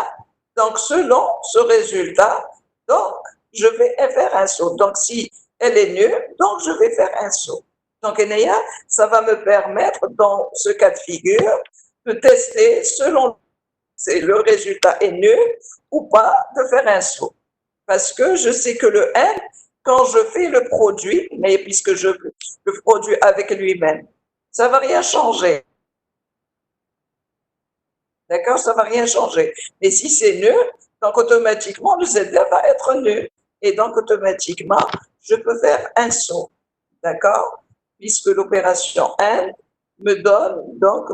donc selon ce résultat, donc je vais faire un saut. Donc si elle est nulle, donc je vais faire un saut. Donc Enéa, ça va me permettre dans ce cas de figure de tester selon si le résultat est nul ou pas de faire un saut. Parce que je sais que le N, quand je fais le produit, mais puisque je le produis avec lui-même, ça ne va rien changer. D'accord? Ça ne va rien changer. Mais si c'est nul, donc automatiquement, le ZF va être nul. Et donc, automatiquement, je peux faire un saut. D'accord? Puisque l'opération N me donne, donc,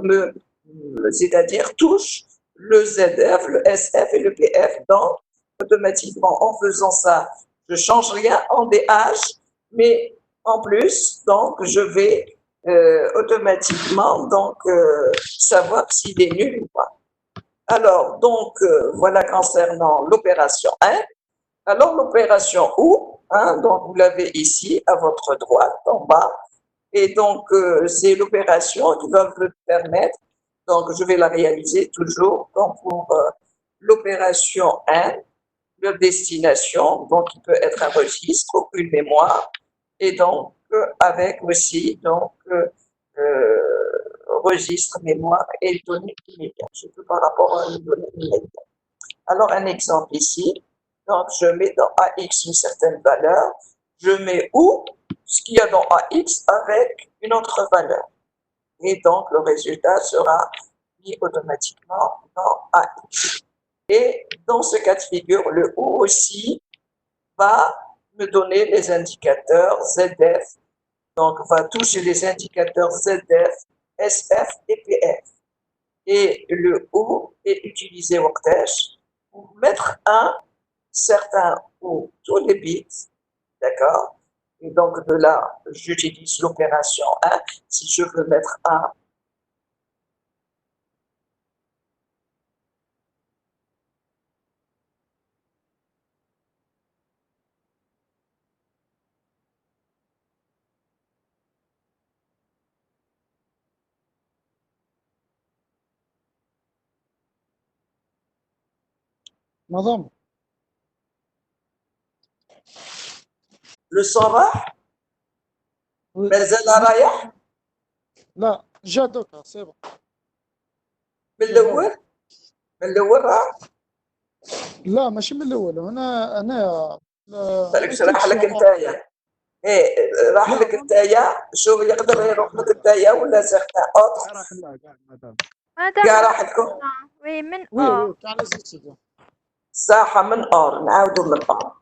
c'est-à-dire touche le ZF, le SF et le PF. Donc, automatiquement, en faisant ça, je ne change rien en DH, mais en plus, donc, je vais automatiquement donc, savoir s'il est nul ou pas. Alors, donc, voilà concernant l'opération 1. Alors, l'opération OU, hein, donc vous l'avez ici à votre droite, en bas. Et donc, c'est l'opération qui va me permettre, donc je vais la réaliser toujours comme pour l'opération 1, la destination, donc qui peut être un registre ou une mémoire, et donc avec aussi, donc, registre, mémoire et données immédiates. Je peux par rapport à une donnée immédiate. Alors, un exemple ici. Donc, je mets dans AX une certaine valeur. Je mets où ce qu'il y a dans AX avec une autre valeur. Et donc, le résultat sera mis automatiquement dans AX. Et dans ce cas de figure, le OU aussi va me donner les indicateurs ZF. Donc, va toucher les indicateurs ZF, SF et PF. Et le OU est utilisé au test pour mettre un certain ou tous les bits, d'accord? Et donc, de là, j'utilise l'opération 1. Si je veux mettre un, madame, le son راح oui. مازال رايح لا جا دوكا سي بون من الاول من الاول راح لا ماشي من الاول هنا بالك راح لك instruction نتايا ايه راح لا لك نتايا شو يقدر يروح لك نتايا ولا سيغتان اوتر راح لا كاع مدام مادام كاع راح لكم وي من وي كاع لي زيتيديون ساحه من اور نعاودوا من اور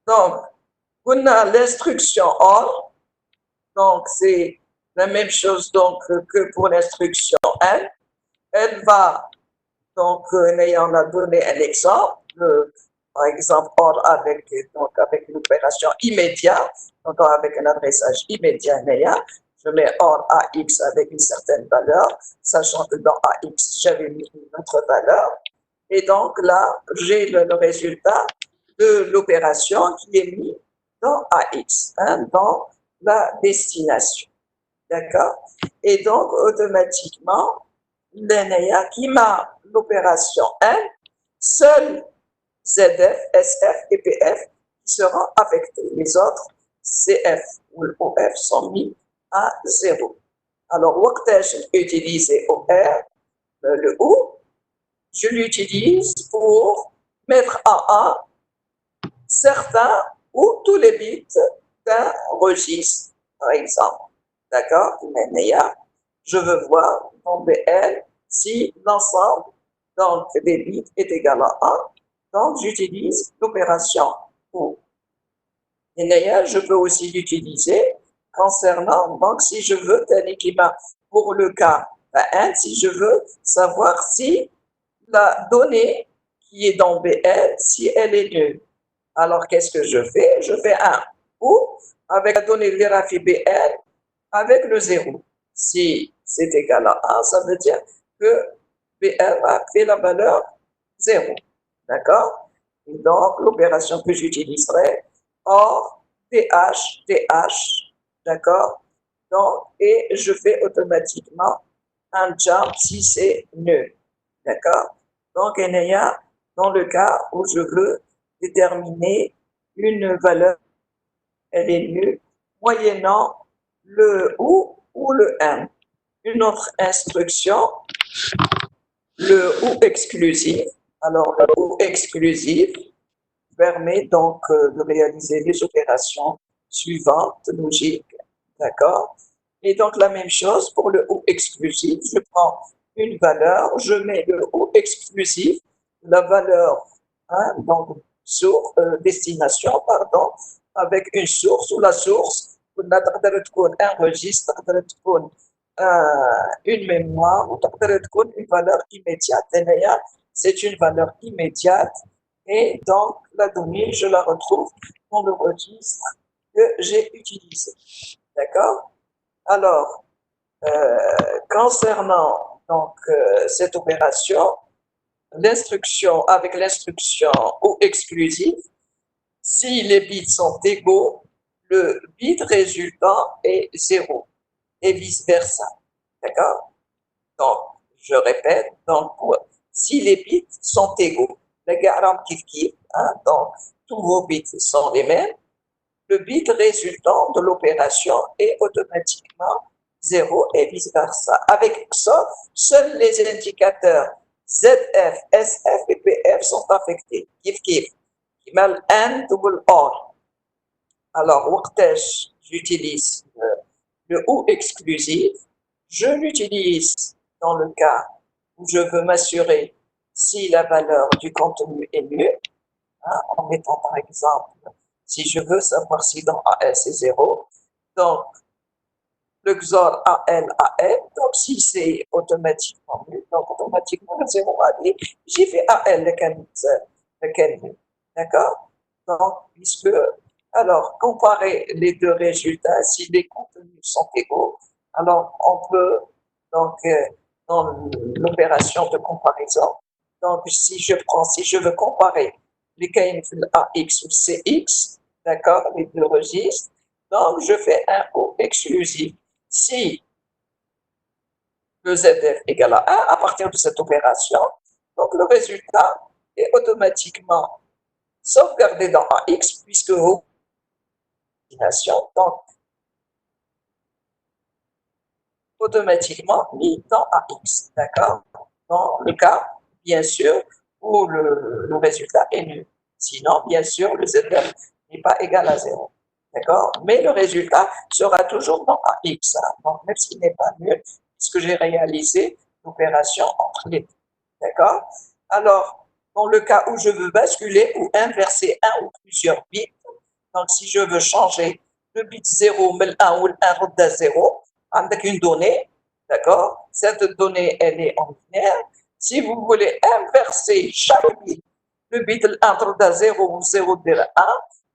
دونك قلنا l'instruction or donc c'est la même chose donc que pour l'instruction L. Elle va, donc, on a donné un exemple, par exemple, or avec une opération immédiate, donc avec un adressage immédiat, je mets or AX avec une certaine valeur, sachant que dans AX, j'avais mis une autre valeur. Et donc là, j'ai le résultat de l'opération qui est mis dans AX, hein, dans la destination. D'accord? Et donc, automatiquement, l'ENEA qui m'a l'opération 1, seuls ZF, SF et PF qui seront affectés. Les autres, CF ou OF sont mis à 0. Alors, وقتاش utiliser OR, le OU, je l'utilise pour mettre à 1 certains ou tous les bits d'un registre, par exemple. D'accord? Je veux voir dans BL si l'ensemble donc, des bits est égal à 1. Donc, j'utilise l'opération OU. Et d'ailleurs, je peux aussi l'utiliser concernant, donc, si je veux un équivalent pour le cas 1, si je veux savoir si la donnée qui est dans BL, si elle est nulle. Alors, qu'est-ce que je fais? Je fais un OU avec la donnée vérifie BL avec le 0. Si c'est égal à 1, ça veut dire que BL a fait la valeur 0. D'accord? Et donc, l'opération que j'utiliserai, or TH, TH, d'accord? Donc, et je fais automatiquement un jump si c'est nul, d'accord? Donc, il y a dans le cas où je veux déterminer une valeur, elle est nulle, moyennant le ou le n. Une autre instruction, le ou exclusif. Alors, le ou exclusif permet donc de réaliser les opérations suivantes, logiques, d'accord? Et donc, la même chose pour le ou exclusif. Je prends une valeur, je mets le ou exclusif, la valeur, hein, donc, destination, pardon, avec une source ou la source, un registre, une mémoire, ou une valeur immédiate. C'est une valeur immédiate et donc la donnée, je la retrouve dans le registre que j'ai utilisé. D'accord? Alors, concernant donc cette opération, l'instruction avec l'instruction ou exclusive, si les bits sont égaux, le bit résultant est 0 et vice-versa. D'accord? Donc, je répète, donc, si les bits sont égaux, le garam kif, hein, donc tous vos bits sont les mêmes, le bit résultant de l'opération est automatiquement 0 et vice-versa. Avec ça, seuls les indicateurs ZF, SF et PF sont affectés. Kif kif. Mal AND ou OR. Alors, j'utilise le OU exclusif. Je l'utilise dans le cas où je veux m'assurer si la valeur du contenu est nulle, hein, en mettant par exemple, si je veux savoir si dans AL c'est 0, donc le XOR AL, AL, donc si c'est automatiquement nul, donc automatiquement le 0 AL, j'ai fait AL, lequel nul, d'accord? Donc, puisque, alors, comparer les deux résultats, si les contenus sont égaux, alors on peut, donc, dans l'opération de comparaison, donc si je veux comparer les KNF AX ou CX, d'accord, les deux registres, donc je fais un O exclusif. Si le ZF égale à 1, à partir de cette opération, donc le résultat est automatiquement sauvegardé dans AX, puisque donc automatiquement mis dans AX, d'accord? Dans le cas, bien sûr, où le résultat est nul. Sinon, bien sûr, le ZF n'est pas égal à 0. D'accord? Mais le résultat sera toujours dans AX. Hein. Donc, même s'il n'est pas nul, puisque j'ai réalisé l'opération entre les deux. D'accord? Alors, dans le cas où je veux basculer ou inverser un ou plusieurs bits, donc si je veux changer le bit 0, mais le 1 ou le 1 à 0, avec une donnée, d'accord? Cette donnée, elle est en binaire. Si vous voulez inverser chaque bit, le bit 1 à 0 ou 0 de 1,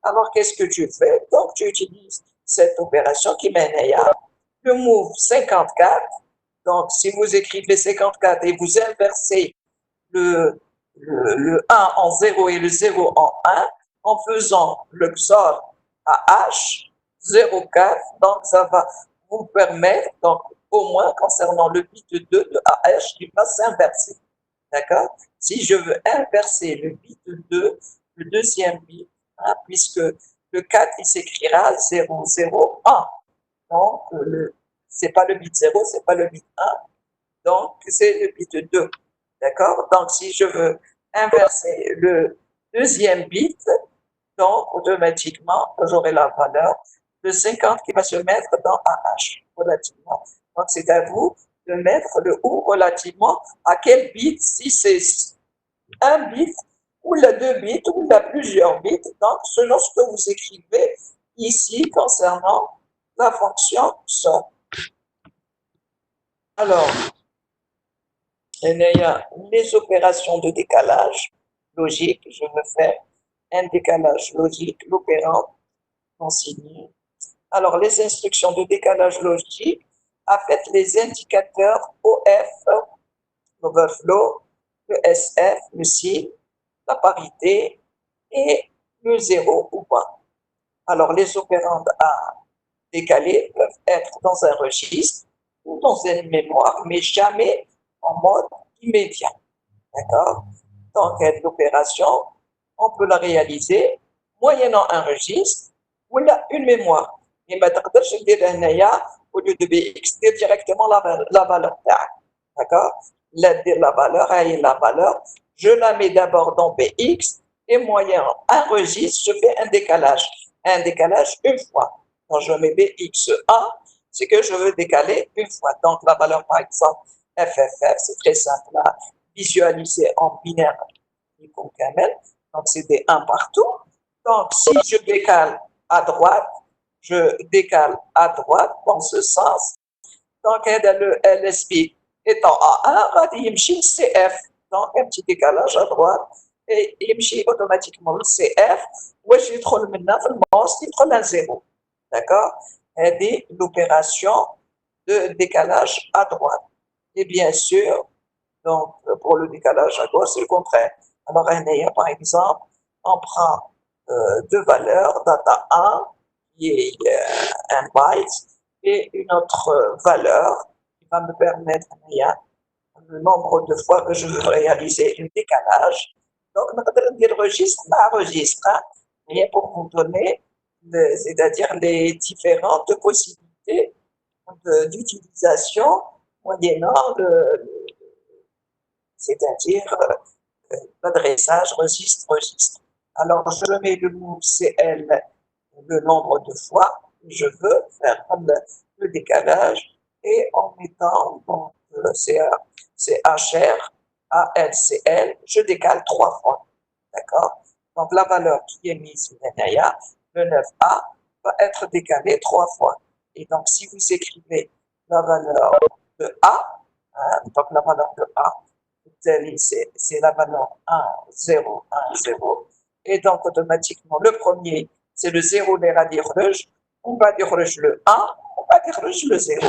alors qu'est-ce que tu fais? Donc, tu utilises cette opération qui mène à le move 54. Donc, si vous écrivez 54 et vous inversez le 1 en 0 et le 0 en 1, en faisant le XOR à H 04, donc ça va vous permettre, donc au moins concernant le bit 2 de AH qui va s'inverser. D'accord? Si je veux inverser le bit 2, le deuxième bit, hein, puisque le 4 il s'écrira 0, 0, 1. Donc, c'est pas le bit 0, c'est pas le bit 1. Donc, c'est le bit 2. D'accord? Donc, si je veux inverser le deuxième bit, donc automatiquement, j'aurai la valeur de 50 qui va se mettre dans AH relativement. Donc, c'est à vous de mettre le OU relativement à quel bit, si c'est un bit, ou la 2 bits, ou la plusieurs bits, donc selon ce que vous écrivez ici concernant la fonction sort. Alors, il y a les opérations de décalage logique. Je veux faire un décalage logique, l'opérant consigné. Alors, les instructions de décalage logique affectent les indicateurs OF, overflow, le SF, le signe, la parité et le 0 ou pas. Alors, les opérandes à décaler peuvent être dans un registre ou dans une mémoire, mais jamais en mode immédiat. D'accord? Donc, l'opération, on peut la réaliser moyennant un registre ou une mémoire. Mais ما تقدرش دير هنايا au lieu de bx دير directement la valeur تاعك. D'accord? La valeur, la valeur, je la mets d'abord dans bx et moyennant un registre, je fais un décalage. Un décalage une fois. Quand je mets bx1, c'est que je veux décaler une fois. Donc, la valeur, par exemple, FFF, c'est très simple à visualiser en binaire. Donc, c'est des 1 partout. Donc, si je décale à droite, je décale à droite dans ce sens. Donc, le LSB étant à 1, غادي يمشي CF. Donc, un petit décalage à droite et يمشي automatiquement le CF. واش يدخل منا في الموست يدخل à 0. D'accord? C'est l'opération de décalage à droite. Et bien sûr, donc pour le décalage à gauche, c'est le contraire. Alors, par exemple, on prend deux valeurs, data 1, qui est un byte, et une autre valeur qui va me permettre le nombre de fois que je veux réaliser un décalage. Donc, on va dire registre par registre, rien pour vous donner, c'est-à-dire les différentes possibilités d'utilisation moyennant c'est-à-dire l'adressage registre-registre. Alors, je mets le mot CL le nombre de fois que je veux faire le décalage et en mettant donc, CHR, ALCL, je décale 3 fois. D'accord? Donc, la valeur qui est mise le 9A, va être décalée 3 fois. Et donc, si vous écrivez la valeur de A, donc la valeur de A, c'est la valeur 1, 0, 1, 0. Et donc, automatiquement, le premier, c'est le 0 des radios. On va dire le 1, on va dire le 0.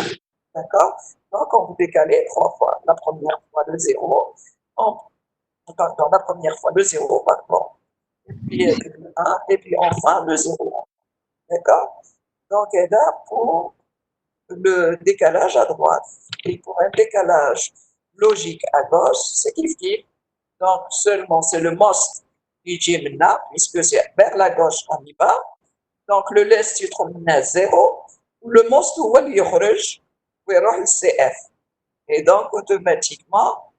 D'accord? Donc, on vous décalez 3 fois. La première fois le 0, pardon, la première fois le 0, pardon. Et puis le 1, et puis enfin le 0. D'accord? Donc, et là, pour le décalage à droite et pour un décalage logique à gauche, c'est kiff. Donc, seulement, c'est le most qui est maintenant, puisque c'est vers la gauche on y va. Donc, le lest, tu trouves maintenant 0. Le most, où il y a CF. Et donc, automatiquement,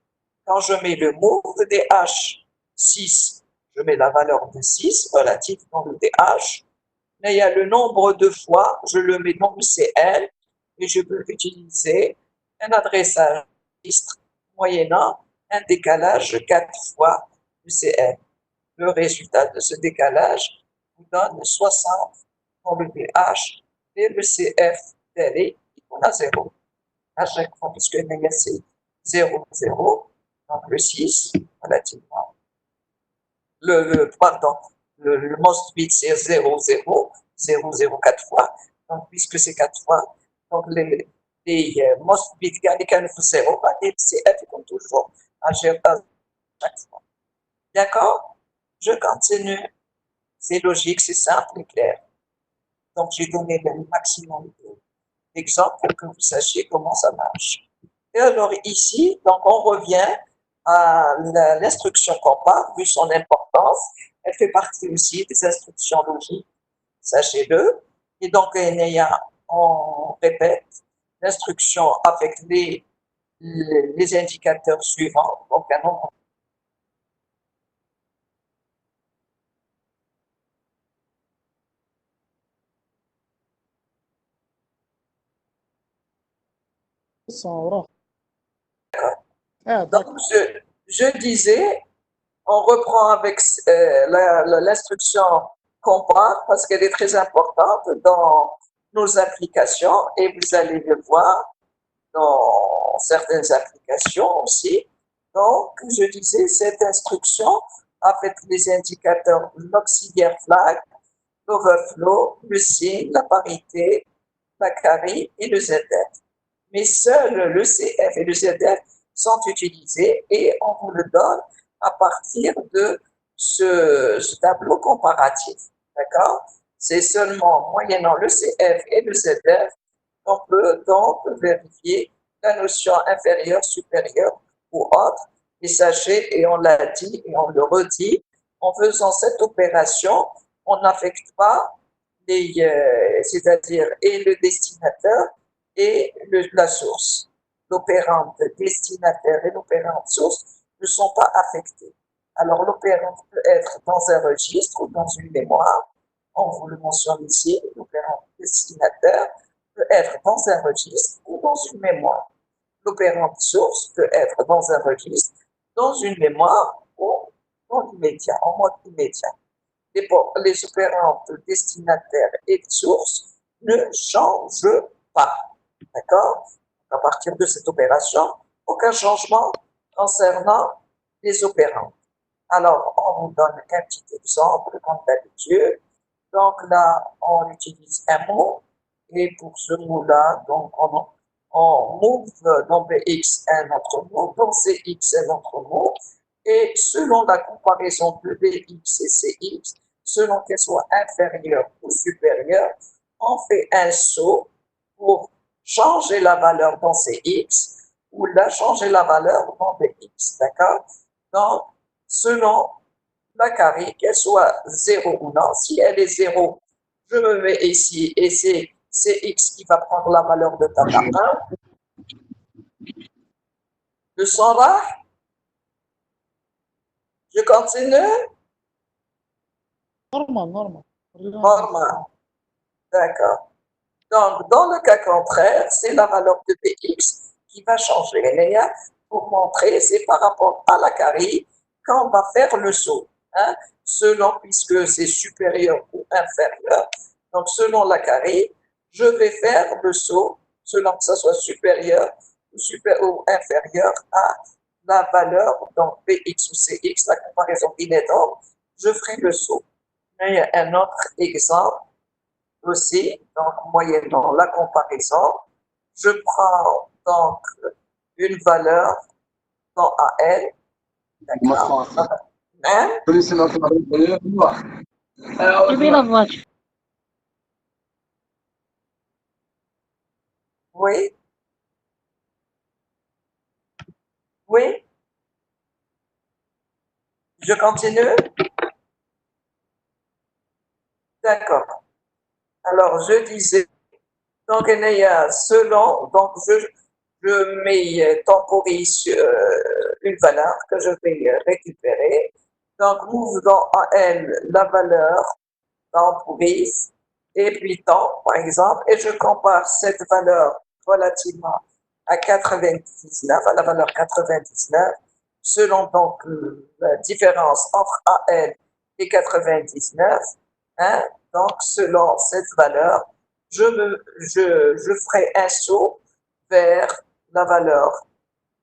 quand je mets le move DH6, je mets la valeur de 6 relative dans le DH. Mais il y a le nombre de fois, je le mets dans le CL et je peux utiliser un adressage registre moyennant un décalage 4 fois le CL. Le résultat de ce décalage vous donne 60 dans le DH et le CF tel on a 0. À chaque fois, puisque c'est 0, 0, donc le 6, relativement. Pardon, le most bit c'est 0, 0, 0, 0, 4 fois. Donc, puisque c'est 4 fois, donc les most bits qui ont 0, les CF comme toujours à chaque fois. D'accord? Je continue. C'est logique, c'est simple et clair. Donc, j'ai donné le maximum d'exemples pour que vous sachiez comment ça marche. Et alors ici, donc on revient à l'instruction compare, vu son importance. Elle fait partie aussi des instructions logiques, sachez-le. Et donc, on répète l'instruction avec les indicateurs suivants. Donc, un nombre. Donc, je disais, on reprend avec l'instruction compare parce qu'elle est très importante dans nos applications et vous allez le voir dans certaines applications aussi. Donc, je disais, cette instruction avec les indicateurs l'auxiliaire flag, l'overflow, le signe, la parité, la carré et le ZF. Mais seuls le CF et le ZF sont utilisés et on vous le donne à partir de ce tableau comparatif. D'accord? C'est seulement moyennant le CF et le ZF qu'on peut donc vérifier la notion inférieure, supérieure ou autre. Et sachez, et on l'a dit et on le redit, en faisant cette opération, on n'affecte pas c'est-à-dire et le destinataire et la source. L'opérante destinataire et l'opérante source ne sont pas affectés. Alors l'opérante peut être dans un registre ou dans une mémoire. On vous le mentionne ici, l'opérant destinataire peut être dans un registre ou dans une mémoire. L'opérante source peut être dans un registre, dans une mémoire ou en immédiat, en mode immédiat. Les opérantes destinataires et sources ne changent pas. D'accord? À partir de cette opération, aucun changement concernant les opérantes. Alors, on vous donne un petit exemple, comme d'habitude. Donc là, on utilise un mot, et pour ce mot-là, donc on move dans BX un autre mot, dans CX un autre mot, et selon la comparaison de BX et CX, selon qu'elle soit inférieure ou supérieure, on fait un saut pour changer la valeur dans CX ou la changer la valeur dans BX, d'accord? Donc, selon la carie, qu'elle soit 0 ou non. Si elle est 0, je me mets ici et c'est x qui va prendre la valeur de tata 1. Le son là, je continue. Normal, normal. Normal. D'accord. Donc, dans le cas contraire, c'est la valeur de px qui va changer. Léa, pour montrer, c'est par rapport à la carie qu'on va faire le saut. Hein, selon, puisque c'est supérieur ou inférieur. Donc, selon la carie, je vais faire le saut selon que ça soit supérieur ou inférieur à la valeur, donc Px ou Cx, la comparaison binaire, je ferai le saut. Mais il y a un autre exemple aussi, donc moyennant la comparaison, je prends donc une valeur dans AL, d'accord, même, oui, oui, je continue, d'accord. Alors, je disais, donc, il y a selon, donc, je mets, temporise une valeur que je vais récupérer. Donc, move dans AL la valeur temporise et puis temps, par exemple, et je compare cette valeur relativement à 99, à la valeur 99, selon donc la différence entre AL et 99, hein, donc selon cette valeur, je ferai un saut vers la valeur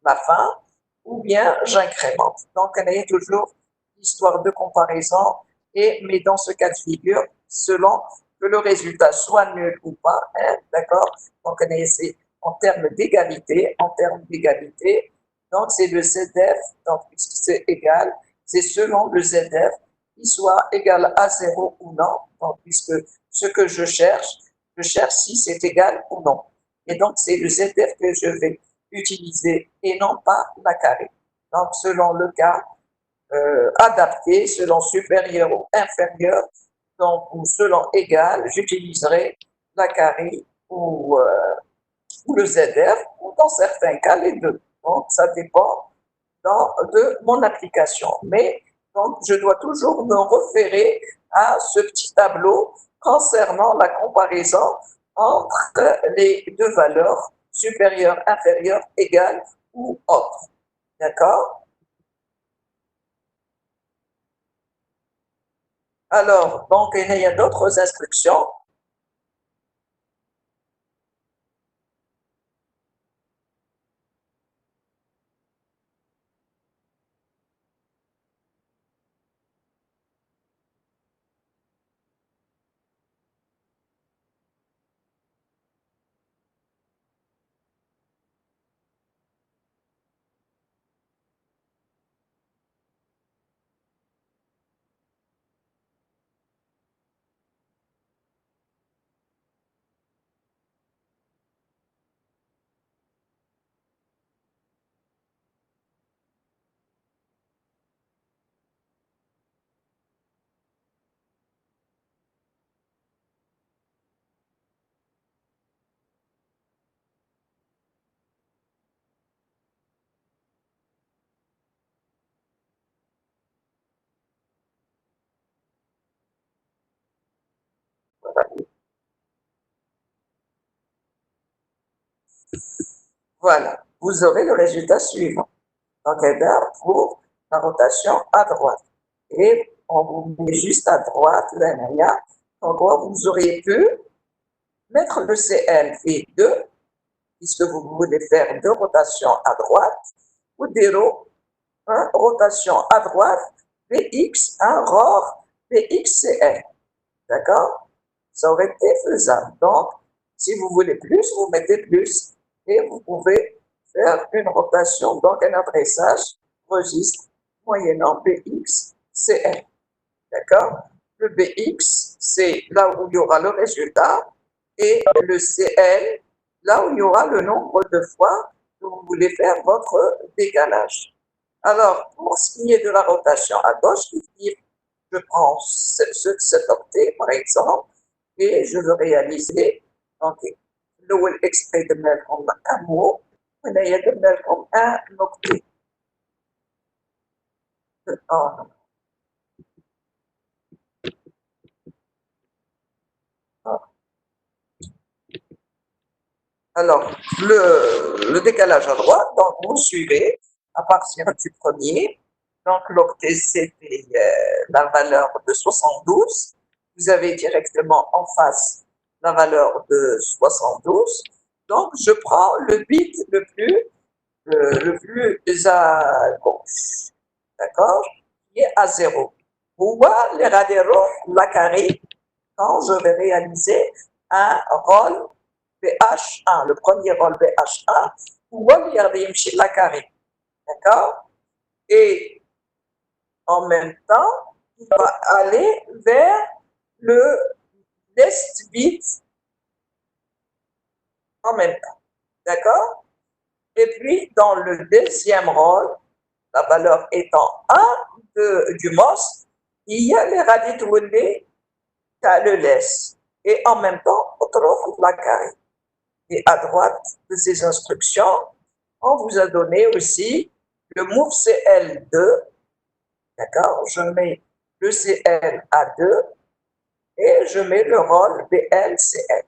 la fin, ou bien j'incrémente. Donc, il y a toujours l'histoire de comparaison, mais dans ce cas de figure, selon que le résultat soit nul ou pas, hein, d'accord? Donc, c'est en termes d'égalité, donc c'est le ZF, donc puisque c'est égal, c'est selon le ZF, qui soit égal à 0 ou non, donc puisque ce que je cherche si c'est égal ou non. Et donc, c'est le ZF que je vais utiliser et non pas la carré. Donc, selon le cas adapté, selon supérieur ou inférieur, donc, ou selon égal, j'utiliserai la carré ou le ZF, ou dans certains cas, les deux. Donc, ça dépend de mon application. Mais, donc, je dois toujours me référer à ce petit tableau concernant la comparaison entre les deux valeurs supérieure, inférieure, égale ou autre. D'accord? Alors, donc, il y a d'autres instructions. Voilà, vous aurez le résultat suivant. Donc, pour la rotation à droite. Et on vous met juste à droite, là, en gros, vous auriez pu mettre le CL V2, puisque vous voulez faire 2 rotations à droite, ou 0, rotation à droite, Vx, ROR, VXCL. D'accord? Ça aurait été faisable. Donc, si vous voulez plus, vous mettez plus et vous pouvez faire une rotation, donc un adressage registre moyennant BXCL. D'accord? Le BX, c'est là où il y aura le résultat et le CL, là où il y aura le nombre de fois que vous voulez faire votre décalage. Alors, pour ce qui est de la rotation à gauche, je prends cet octet, par exemple, et je veux réaliser donc l'eau extrait de mail comme un mot, et il y a de mail comme un octet. Alors, le décalage à droite, donc vous suivez à partir du premier. Donc, l'octet, c'était la valeur de 72. Vous avez directement en face la valeur de 72. Donc, je prends le bit le plus à gauche. D'accord? Qui est à 0. Ou les radéros, la carré, quand je vais réaliser un rôle BH1, le premier rôle BH1, ou la carré. D'accord? Et en même temps, il va aller vers le next bit en même temps. D'accord? Et puis, dans le deuxième rôle, la valeur étant 1 du MOS, il y a les radis roulés, ça le laisse. Et en même temps, on trouve la carré. Et à droite de ces instructions, on vous a donné aussi le move CL2. D'accord? Je mets le CL à 2 et je mets le rôle BLCL.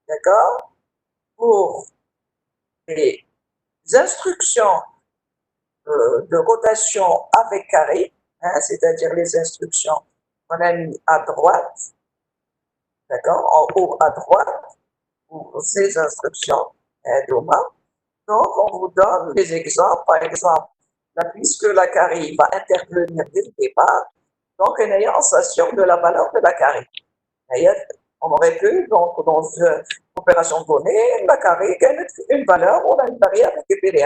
D'accord? Pour les instructions de rotation avec carré, c'est-à-dire les instructions qu'on a mis à droite, d'accord, en haut à droite, pour ces instructions d'OMA. Donc, on vous donne des exemples. Par exemple, puisque la carré va intervenir dès le départ, donc une ayance de la valeur de la carré. On aurait pu, donc, dans une opération donnée, la carré gagne une valeur, on a une barrière récupérée.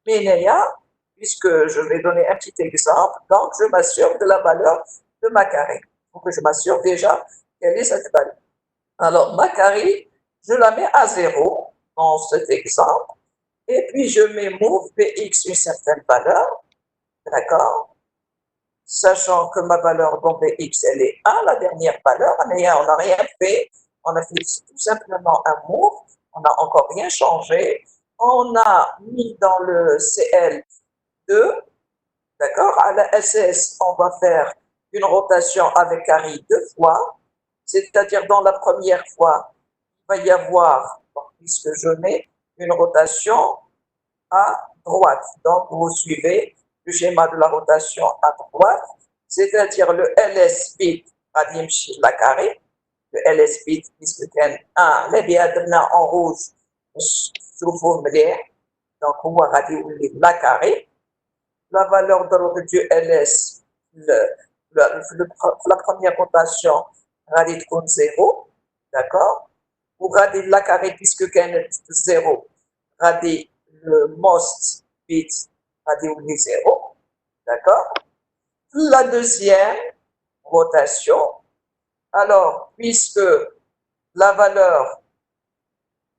Mais il y a, puisque je vais donner un petit exemple, donc je m'assure de la valeur de ma carré. Donc, je m'assure déjà quelle est cette valeur. Alors, ma carré, je la mets à 0 dans cet exemple. Et puis, je mets move Bx une certaine valeur. D'accord? Sachant que ma valeur dans Bx, elle est 1, la dernière valeur. Mais on n'a rien fait. On a fait tout simplement un move. On n'a encore rien changé. On a mis dans le CL2. D'accord? À la SS, on va faire une rotation avec carré 2 fois. C'est-à-dire, dans la première fois, il va y avoir, puisque je mets une rotation à droite. Donc, vous suivez le schéma de la rotation à droite, c'est-à-dire le LS bit radim la carré, le LS bit, puisque c'est un, les en rouge, sous donc on va radim la carré. La valeur de du LS, la première rotation, radit compte 0, d'accord? Ou radit la carré, puisque c'est 0, radit le most bit radit 0, d'accord? La deuxième rotation, alors, puisque la valeur,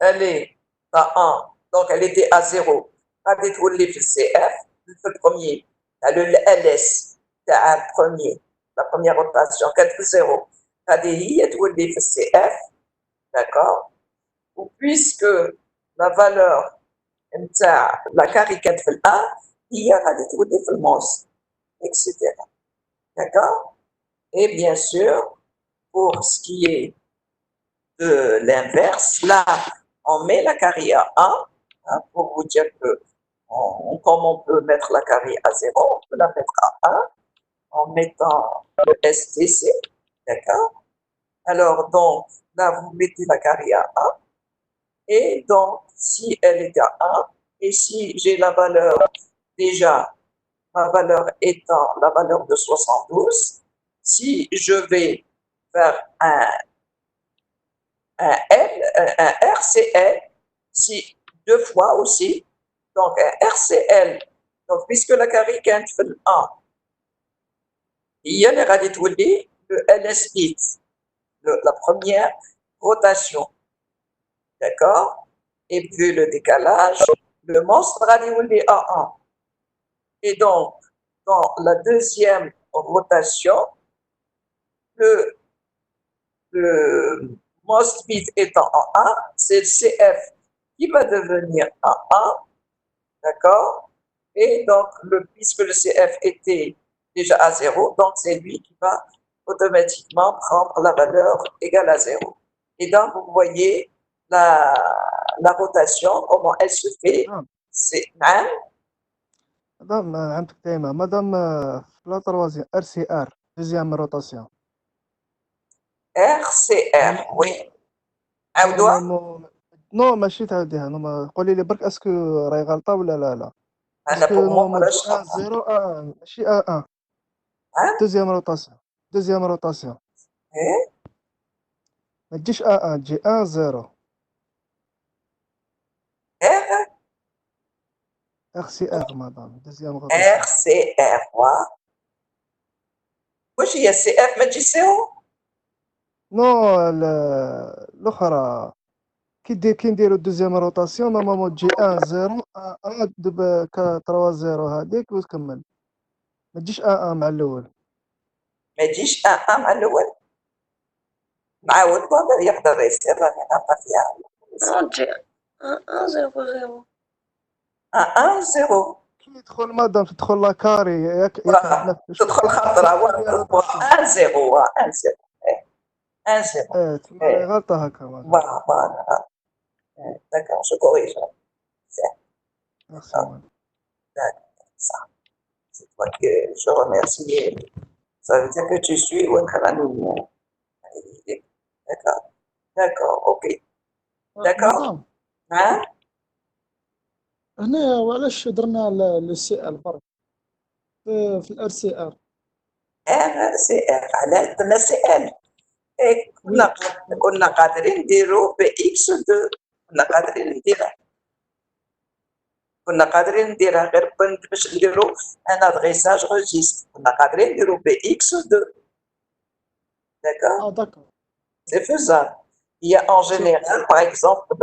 elle est à 1, donc elle était à 0, radit le CF, le premier, le LS, c'est un premier, la première rotation, 4-0, radit le CF, d'accord? Ou puisque la valeur la caricature 1, il y aura des trous de FLMOS, etc. D'accord? Et bien sûr, pour ce qui est de l'inverse. Là, on met la carie à 1, hein, pour vous dire que comme on peut mettre la carie à 0, on peut la mettre à 1 en mettant le STC, d'accord? Alors, donc, là, vous mettez la carie à 1, et donc, si elle est à 1, et si j'ai la valeur, déjà, ma valeur étant la valeur de 72, si je vais faire un RCL, si deux fois aussi, donc un RCL, donc puisque la carie كانت في الأ هي اللي غادي تولي le LS bit, la première rotation, d'accord? Et puis le décalage, le monstre غادي يولي A1. Et donc, dans la deuxième rotation, le most bit étant en 1, c'est le CF qui va devenir en 1, d'accord? Et donc, puisque le CF était déjà à 0, donc c'est lui qui va automatiquement prendre la valeur égale à 0. Et donc, vous voyez la rotation, comment elle se fait. نعم C'est مدام عندك دايما مدام في لا تروازيام ار سي ار دوزيام روتاسيون RCR, oui. عاودوها. نو ماشي تعاوديها نو قولي لي برك اسكو راهي غلطه ولا لا أنا اسكو pour moi نورمال ولا تجي 1 0 ماشي 1 Hein? دوزيام روتاسيون إيه؟ ما تجيش 1 تجي 1 0 R ار سي ار مدام دوزيام روتاسيون RCR, voilà. واش هي CF ما تجي CO؟ نو الاخرى كي نديرو دوزيام روتاسيون نورمالمون تجي 1 0 1 دابا 3 0 هذيك وتكمل ما تجيش 1 مع الاول ما تجيش ان مع الاول. نعاود بابا يقدر يصير راني نعطى فيها تجي 1-0-0. ان 0. كي يدخل مادام تدخل لا كاري ياك عندنا في تدخل خطره 1 0 1 0 1 0. تما راهي غلطه هكا مادام Voilà. D'accord, je corrige. ميرسي مادام Ça, c'est toi que je remercie. Ça veut dire que tu suis Wankarani. D'accord. D'accord, ok. D'accord. مدام Hein? هنا وعلاش درنا السي ال برك في الار سي ار؟ RCR على درنا CL. إيه كنا قادرين نديرو بإكس 2. كنا قادرين نديرها غير باش نديرو ان ادريساج registre. كنا قادرين نديرو بإكس 2. D'accord? داكور. C'est faisable. Il y a en général, par exemple,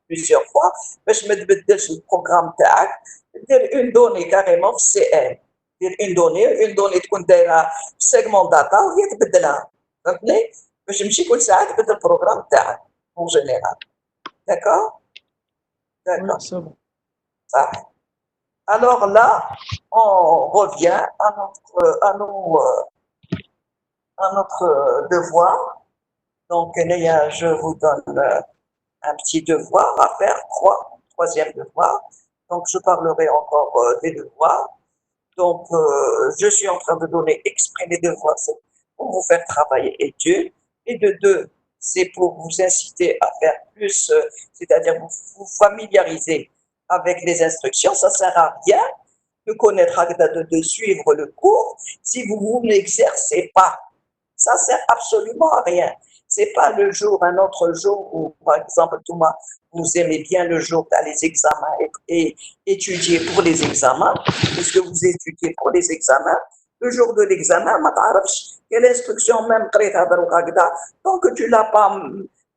plusieurs fois, باش ما تبدلش البروغرام تاعك دير اون دوني كاريمون في سي ال. دير اون دوني تكون دايره في سيغمون داتا وهي تبدلها. فهمتني؟ باش تمشي كل ساعه تبدل البروغرام تاعك en général. D'accord? D'accord. وي سي بون. Ça. Alors là, on revient à notre devoir. Donc, Léa, je vous donne un petit devoir à faire, troisième devoir. Donc, je parlerai encore des devoirs. Donc, je suis en train de donner exprès les devoirs, c'est pour vous faire travailler études. Et de deux, c'est pour vous inciter à faire plus, c'est-à-dire vous familiariser avec les instructions. Ça ne sert à rien de connaître, de suivre le cours si vous n'exercez pas. Ça ne sert absolument à rien. C'est pas le jour, un autre jour où, par exemple, Thomas, vous aimez bien le jour dans les examens et étudier pour les examens, puisque vous étudiez pour les examens. Le jour de l'examen, quelle instruction même tant que tu l'as pas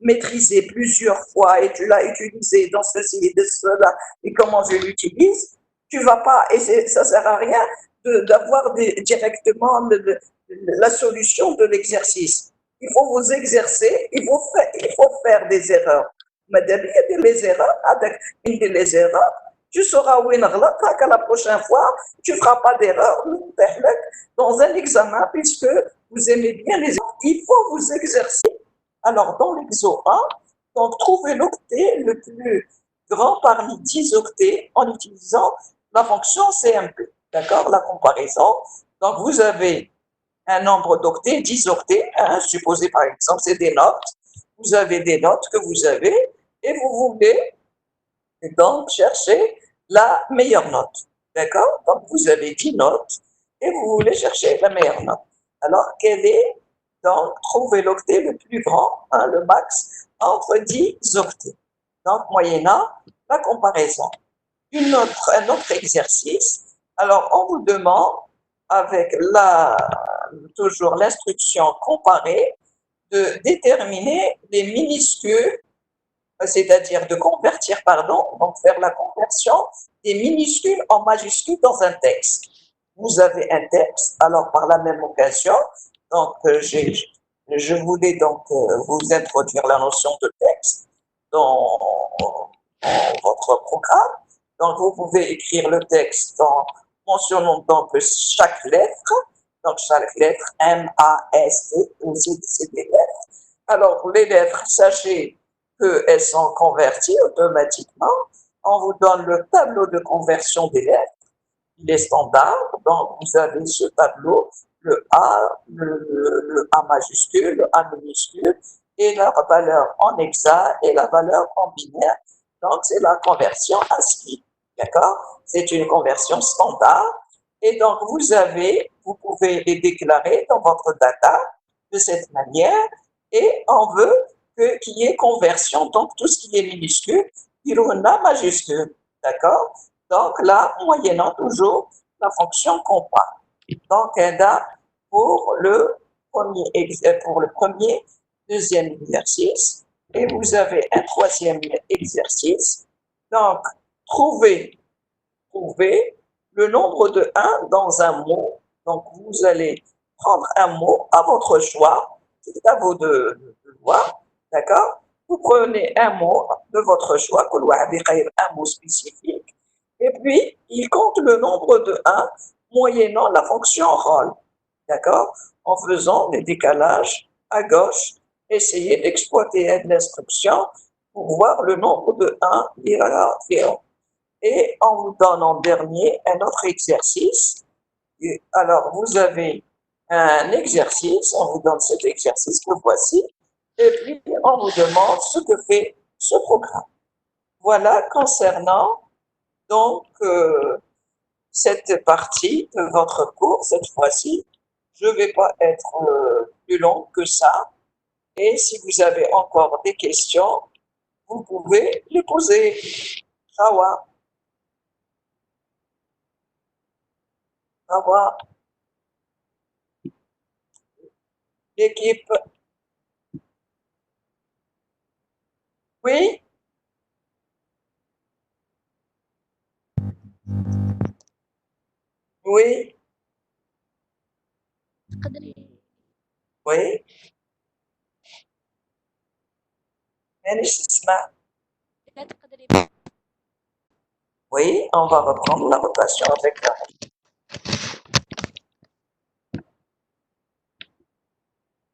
maîtrisé plusieurs fois et tu l'as utilisé dans ceci et de cela et comment je l'utilise, tu vas pas, et ça sert à rien d'avoir directement la solution de l'exercice. Il faut vous exercer, il faut faire des erreurs. Madame, il y a des erreurs, avec les erreurs, tu sauras où il y la prochaine fois, tu ne feras pas d'erreur dans un examen, puisque vous aimez bien les erreurs. Il faut vous exercer Alors, dans l'exo 1, donc, trouvez l'octet le plus grand parmi 10 octets en utilisant la fonction CMP. D'accord? La comparaison. Donc, vous avez un nombre d'octets, 10 octets, hein, supposez par exemple, c'est des notes. Vous avez des notes que vous avez et vous voulez donc chercher la meilleure note. D'accord? Donc, vous avez 10 notes et vous voulez chercher la meilleure note. Alors, quel est, donc, trouver l'octet le plus grand, hein, le max, entre 10 octets. Donc, moyennant la comparaison. Un autre exercice. Alors, on vous demande, avec toujours l'instruction comparée, de déterminer les minuscules, c'est-à-dire de convertir, pardon, donc faire la conversion des minuscules en majuscules dans un texte. Vous avez un texte, alors par la même occasion, donc je voulais donc vous introduire la notion de texte dans votre programme. Donc vous pouvez écrire le texte en mentionnant donc chaque lettre, donc chaque lettre M, A, S, T, c'est des lettres. Alors les lettres, sachez qu'elles sont converties automatiquement. On vous donne le tableau de conversion des lettres. Il est standard, donc vous avez ce tableau, le A, le A majuscule, le A minuscule, et la valeur en hexa et la valeur en binaire. Donc c'est la conversion ASCII, d'accord? C'est une conversion standard. Et donc vous pouvez les déclarer dans votre data de cette manière, et on veut qu'il y ait conversion, donc tout ce qui est minuscule, il y a majuscule, d'accord? Donc là, moyennant toujours la fonction compa. Donc, là, pour le premier, deuxième exercice, et vous avez un troisième exercice. Donc, trouvez le nombre de 1 dans un mot. Donc, vous allez prendre un mot à votre choix. C'est à vous de voir. D'accord? Vous prenez un mot de votre choix, un mot spécifique, et puis il compte le nombre de 1 moyennant la fonction roll. D'accord? En faisant des décalages à gauche, essayez d'exploiter l'instruction pour voir le nombre de 1 et on vous donne en dernier un autre exercice. Alors, vous avez un exercice, on vous donne cet exercice que voici, et puis on vous demande ce que fait ce programme. Voilà concernant donc cette partie de votre cours. Cette fois-ci, je ne vais pas être plus long que ça. Et si vous avez encore des questions, vous pouvez les poser. Sawa. Sawa. L'équipe. Oui? Oui? Oui? Oui, on va reprendre la rotation avec Harry.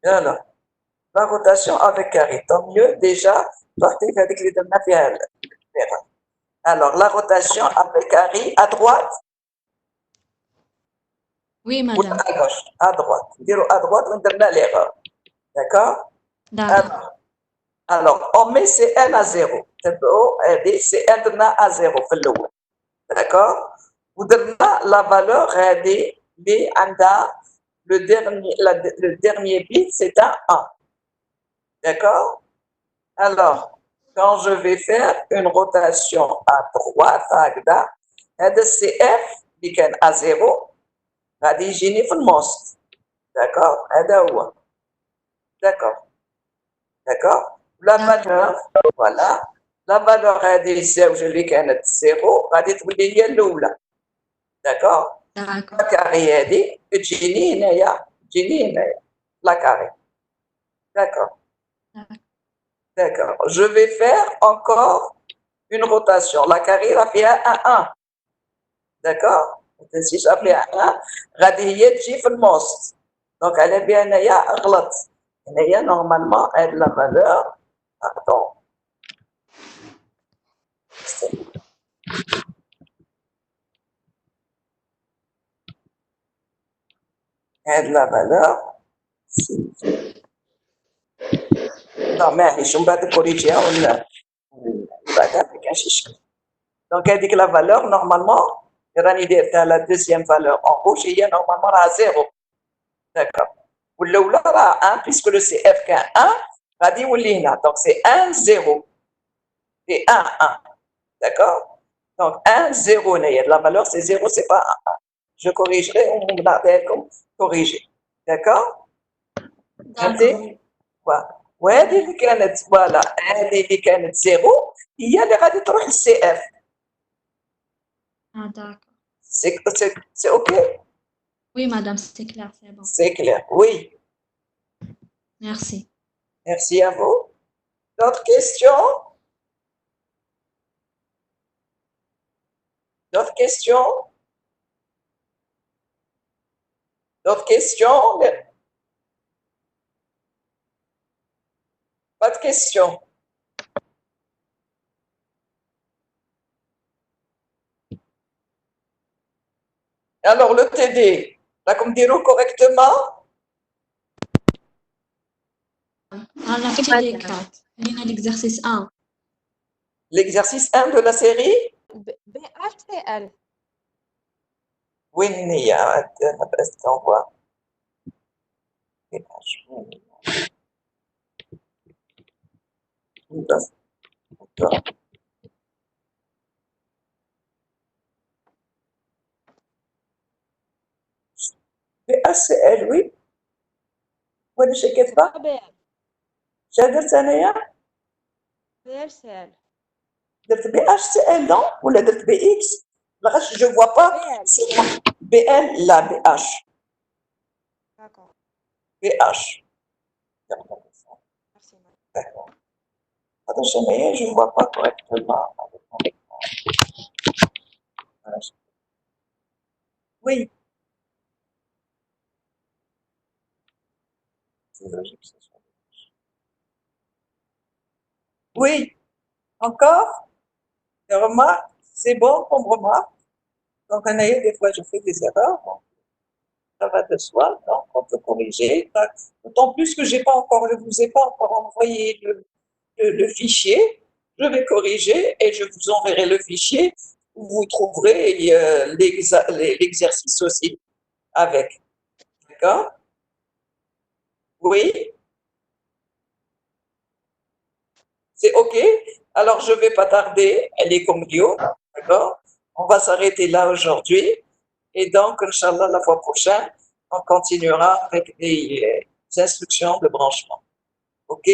Alors, la rotation avec Harry. Tant mieux, déjà, partez avec les deux matériels. Alors, la rotation avec Harry à droite. Oui, Ou madame. à gauche, à droite. Dire à droite, on donne l'erreur. D'accord? D'accord. Alors, on met CN à 0. CN à 0. D'accord? Vous donnez la valeur le dernier bit, c'est un 1. D'accord? Alors, quand je vais faire une rotation à droite, c'est F qui est à 0. غادي يجيني في النص. D'accord? هذا هو. D'accord. D'accord? La valeur, voilà. La valeur هذه الزوجة اللي كانت 0 غادي تولي هي الأولى. D'accord? D'accord. La carré هذه تجيني هنايا. La carré. D'accord. D'accord. Je vais faire encore une rotation. La carré va faire un 1. D'accord? Si j'appelle un 1, غادي هي تجي في النص. Donc, elle est bien هنايا غلط. Il y a normalement la valeur, pardon, la valeur, non mais je ne vais pas corriger, donc elle dit que la valeur normalement, la deuxième valeur en rouge, il y a normalement à 0. D'accord. Ou là, 1, puisque le CF est 1, va dire donc c'est 1, 0. C'est 1, 1. D'accord. Donc 1, 0, la valeur c'est 0, c'est pas 1. Je corrigerai, on l'appelle comme corriger. D'accord. Ouais, voilà, اللي كانت 0 هي اللي غادي تروح للسي اف. Ah, d'accord. C'est OK? Oui, madame, c'est clair, c'est bon. C'est clair, oui. Merci. Merci à vous. D'autres questions? D'autres questions? D'autres questions? Pas de questions. Alors, le TD, là, comme dire correctement? On a fait les 4. On a l'exercice 1. L'exercice 1 de la série? BHCL. Oui, Nia, est-ce qu'on voit? BHCL, oui. وين شي كتبه؟ شنو درت انايا؟ BHCL. درت بي اتش سي ال دون ولا درت بي اكس؟ لاخاطش جو فوا با بي ال لا بي اتش. D'accord. بي اتش. Merci, madame. D'accord. لاخاطش انايا جو فوا با كوريكتومون. Oui. C'est logique, que ce soit. Oui. Encore? Des remarques? C'est bon comme remarque? Donc, Anaïs, des fois, je fais des erreurs. Bon, ça va de soi, donc on peut corriger. D'autant plus que je ne vous ai pas encore envoyé le fichier. Je vais corriger et je vous enverrai le fichier où vous trouverez l'exercice aussi avec. D'accord? Oui? C'est OK? Alors, je ne vais pas tarder. Elle est comme Dio. D'accord? On va s'arrêter là aujourd'hui. Et donc, Inch'Allah, la fois prochaine, on continuera avec les instructions de branchement. OK?